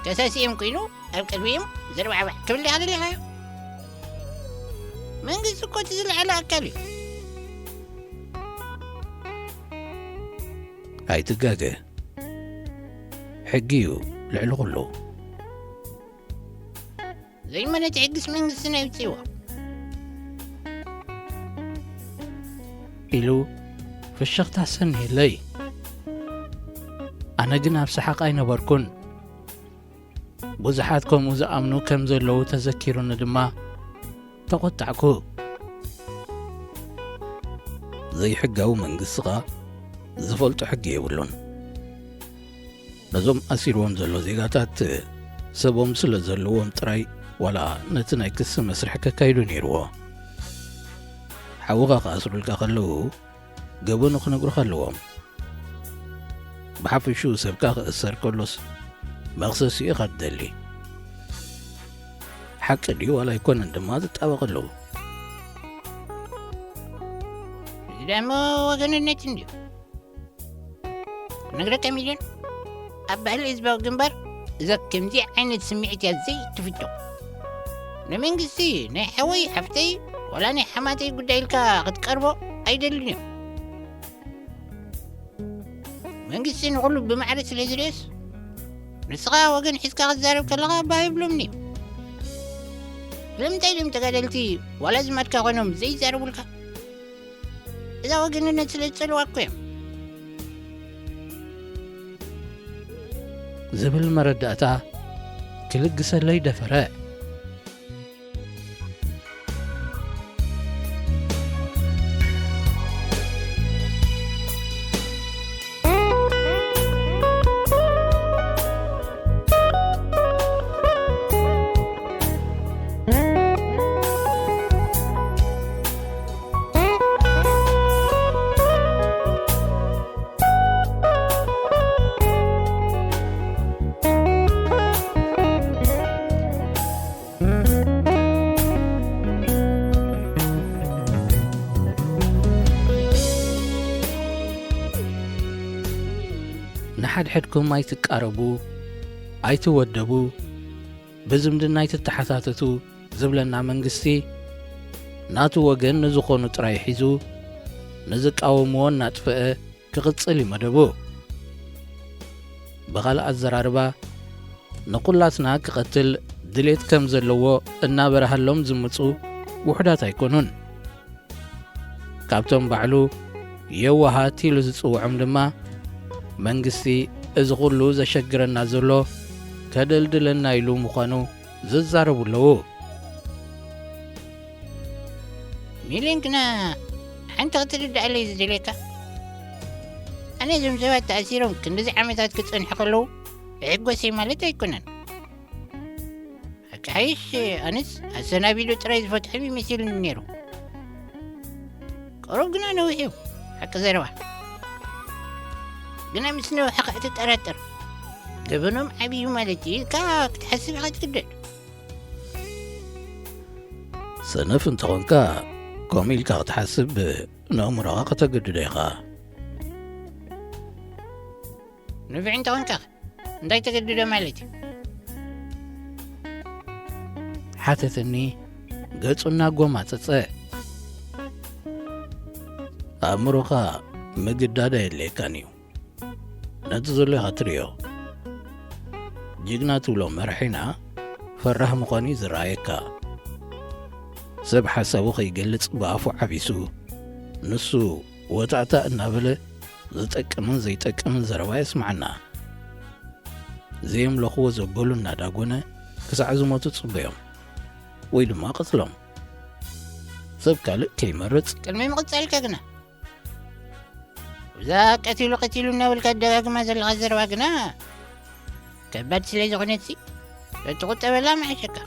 ከሳሲኦም ኮይኑ ኣብ ቅድሚኦም ዘርባዕባዕ ክብል ያደለኻዮ መንግስት እኮ እቲ ዝለዓለ ኣካል እዩ ኣይትጋገ ሕጊ እዩ ልዕሊ ኩሉ ዘይመነ ትዕግስ መንግስትና ይውፅይዎ ኢሉ ፍሽኽታ ሰኒለይ ኣነ ግን ኣብ ሰሓቕ ኣይነበርኩን ብዙሓት ከምኡ ዝኣምኑ ከም ዘለዉ ተዘኪሩኒ ድማ ተቖጣዕኩ ዘይሕጋዊ መንግስትኻ ዝፈልጡ ሕጊ የብሉን ነዞም ኣሲርዎም ዘሎ ዜጋታት ሰቦም ስለ ዘለዎም ጥራይ ዋላ ነቲ ናይ ክሲ መስርሕ ከካይዱ ነይርዎ ሓውኻ ከኣስሩልካ ከለዉ ገበኑ ክነግሩኻ ኣለዎም ብሓፈሹ ሰብካ ክእሰር ከሎስ መኽሰሲ ኢኻ ትደሊ ሓቂ ድዩ ዋላ ኣይኮነን ድማ ዝጣበቕ ኣለዉ እዚ ደሞ ወገንነት እንድዩ ክነግረካ ሚልዮን ኣብ ባህሊ ህዝባዊ ግንባር እዛ ከምዚ ዓይነት ስምዒት እያ ዘይትፍቶ ንመንግስቲ ናይ ሓወይ ሓፍተይ ወላ ናይ ሓማተይ ጉዳይ ኢልካ ክትቀርቦ ኣይደልን እዮም መንግስቲ ንኩሉ ብማዕረ ስለ ዝርአስ ንስኻ ወገን ሒዝካ ክትዛረብ ከለኻ ባይብሎምኒ እዮም ስለምንታይ ዶም ተጋደልቲ ዋላ ዝማድካ ኮይኖም ዘይዛረቡልካ እዛ ወገንነት ስለ ዝፀልዋ እኮ እዮም ዝብል መረዳእታ ክልግሰለይ ደፈረ ንሓድሕድኩም ኣይትቃረቡ ኣይትወደቡ ብዝምድና ኣይትተሓታተቱ ዝብለና መንግስቲ ናቱ ወገን ንዝኾኑ ጥራይ ሒዙ ንዝቃወምዎ እናጥፍአ ክቕፅል ይመደቡ ብኻልእ ኣዘራርባ ንኩላትና ክቐትል ድሌት ከም ዘለዎ እናበረሃሎም ዝምፁ ውሕዳት ኣይኮኑን ካብቶም ባዕሉ የዋሃት ኢሉ ዝፅውዖም ድማ መንግስቲ እዚ ኩሉ ዘሸግረና ዘሎ ከደልድለና ኢሉ ምዃኑ ዝዛረቡ ኣለዉ ሚልዮን ግና ሓንቲ ክትርዳእለይ ዝደልየካ ኣነ እዞም ሰባት ተኣሲሮም ክንደዚ ዓመታት ክፀንሑ ከለዉ ሕጐሰይ ማለት ኣይኮነን ኣካይሽ ኣነስ ኣሰናቢሉ ጥራይ ዝፈትሖም ይመስልኒ ነይሩ ቀረብ ግና ነዊሕ እዩ ሓቂ ዘረባ ግና ምስ ነዊሕ ኸ እትጠራጠር ገበኖም ዓብዩ ማለት እዩ ኢልካ ክትሓስብ ኢኻ ትግደድ ሰነፍ እንተኾንካ ከምኡ ኢልካ ክትሓስብ ንእምሮኻ ከተገድዶ ኢኻ ንፍዕ እንተኾንካ እንታይ ተገድዶ ማለት እዩ ሓተትኒ ገጹና ጐማፀፀ ኣእምሮኻ ምግዳዳ የድልየካን እዩ ነቲ ዘሎ ኢኻ ትርእዮ ጅግና ትብሎ መርሒና ፈራህ ምዃኑ ዝረኣየካ ሰብ ሓሳቡ ከይገልጽ ብኣፉ ዓቢሱ ንሱ ወታዕታ እናበለ ዝጠቅምን ዘይጠቅምን ዘረባ የስማዓና ዘየምለኽዎ ዘበሉ እናዳጎነ ክሳዕ ዝሞቱ ጽበዮም ወይ ድማ ቕትሎም ሰብ ካልእ ከይመርጽ ቅድሚ ምቕጻልካ ግና እዛ ቀቲሉ እናብልካ ደጋግማ ዘለኻ ዘረባ ግና ከባድ ስለ ዝኾነትሲ እትቁጠበላ ማሕሸካ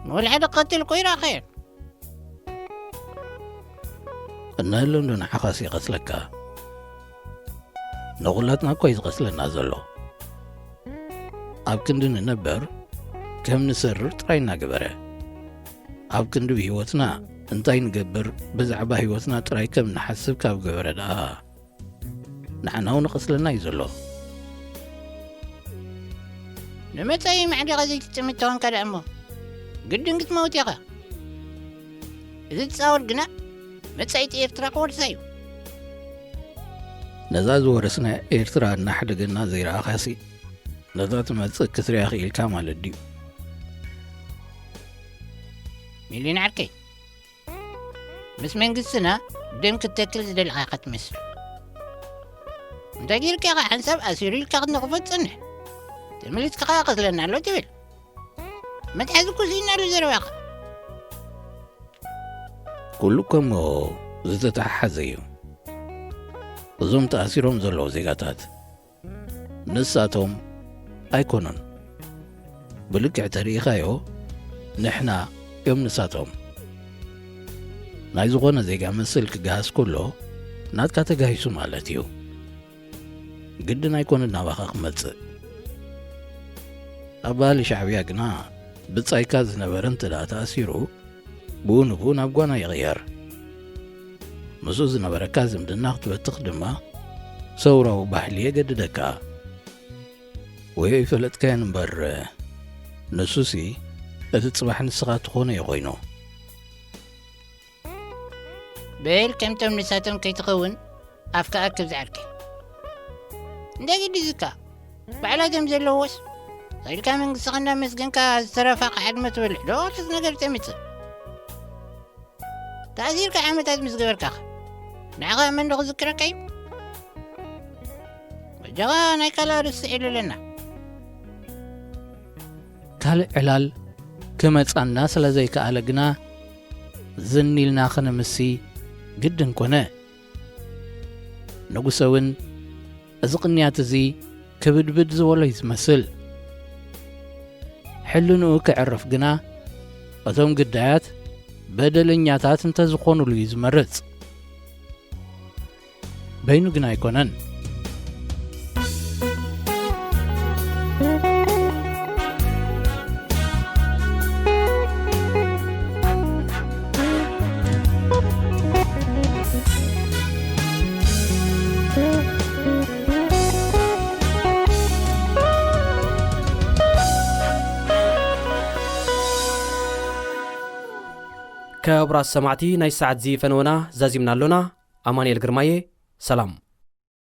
ንወልሓደ ክቐትል ኮ ይረኸየን እናህለንዶ ንሓኻሲ ይቐትለካ ንኹላትና እኳ ዝቐትለና ዘሎ ኣብ ክንዲ ንነበር ከም ንሰርር ጥራይ እናገበረ ኣብ ክንዲ ብሂወትና እንታይ ንገብር ብዛዕባ ህይወትና ጥራይ ከም ንሓስብ ካብ ገበረ ደኣ ንዓና እውን ቕስለና እዩ ዘሎ ንመጻኢ ማዕዲኻ ዘይትጥምት ተወንካ ዳ እሞ ግድን ክትመውት ኢኻ እዚ ትፃወት ግና መጻኢቲ ኤርትራ ክወርሳ እዩ ነዛ ዝወረስና ኤርትራ እናሕደገና ዘይረኣኻሲ ነዛ ትመጽእ ክትሪኣ ኽኢልካ ማለት ድዩ ሚሊዮን ዓርከይ ምስ መንግስትና ደም ክትተክል ዝደልኻ ኢኻ ትመስል እንታይ ጌርካ ኢኻ ሓንሳብ ኣሲሩ ኢልካ ክትነኽፈት ፀንሕ ተመሊስካ ኸ ቐስለና ኣሎ ትብል መትሓዚ ኩስኢና ሉ ዘረባ ኢኻ ኩሉ ከምኡ ዝተተሓሓዘ እዩ እዞም ተኣሲሮም ዘለዉ ዜጋታት ንሳቶም ኣይኮኑን ብልክዕ ተሪኢኻዮ ንሕና እዮም ንሳቶም ናይ ዝኾነ ዜጋ መስል ክገሃስ ከሎ ናትካ ተጋሂሱ ማለት እዩ ግድን ኣይኮነን ናባኻ ክመጽእ ኣብ ባህሊ ሻዕብያ ግና ብጻይካ ዝነበረ እንተደኣ ተኣሲሩ ብኡ ንብኡ ናብ ጓና ይቕየር ምስኡ ዝነበረካ ዝምድና ክትበትኽ ድማ ሰውራዊ ባህሊ የገድደካ ወይ ይፈለጥካየን እምበር ንሱሲ እቲ ጽባሕ ንስኻ ትኾነ ይኾይኑ በል ከምቶም ንሳቶም ከይትኸውን ኣፍካ ኣክብ ዝዓርከ እንደግዲ ዝካ ባዕላቶም ዘለዎስ ኸይልካ መንግስቲ ኸንዳ መስገንካ ዝተረፋ ቃዓድመ ትበልዕ ዶ ልት ነገር ተሚፅእ ተኣዚርካ ዓመታት ምስ ገበርካኸ ንዓኻ መንዶ ክዝክረካ እዩ ወጀኻ ናይ ካልእ ርስዕ የለለና ካልእ ዕላል ክመጻና ስለ ዘይከኣለ ግና ዝኒኢልና ኽንምሲ ግድን ኮነ ንጉሰ እውን እዚ ቅንያት እዚ ክብድብድ ዝበሎ እዩ ዝመስል ሕልንኡ ክዕርፍ ግና እቶም ግዳያት በደለኛታት እንተዝኾኑሉ እዩ ዝመርጽ በይኑ ግን ኣይኮነን كبرات سمعتي ناي ساعت زي فنونا زازمنا لنا أمانيل قرماية سلام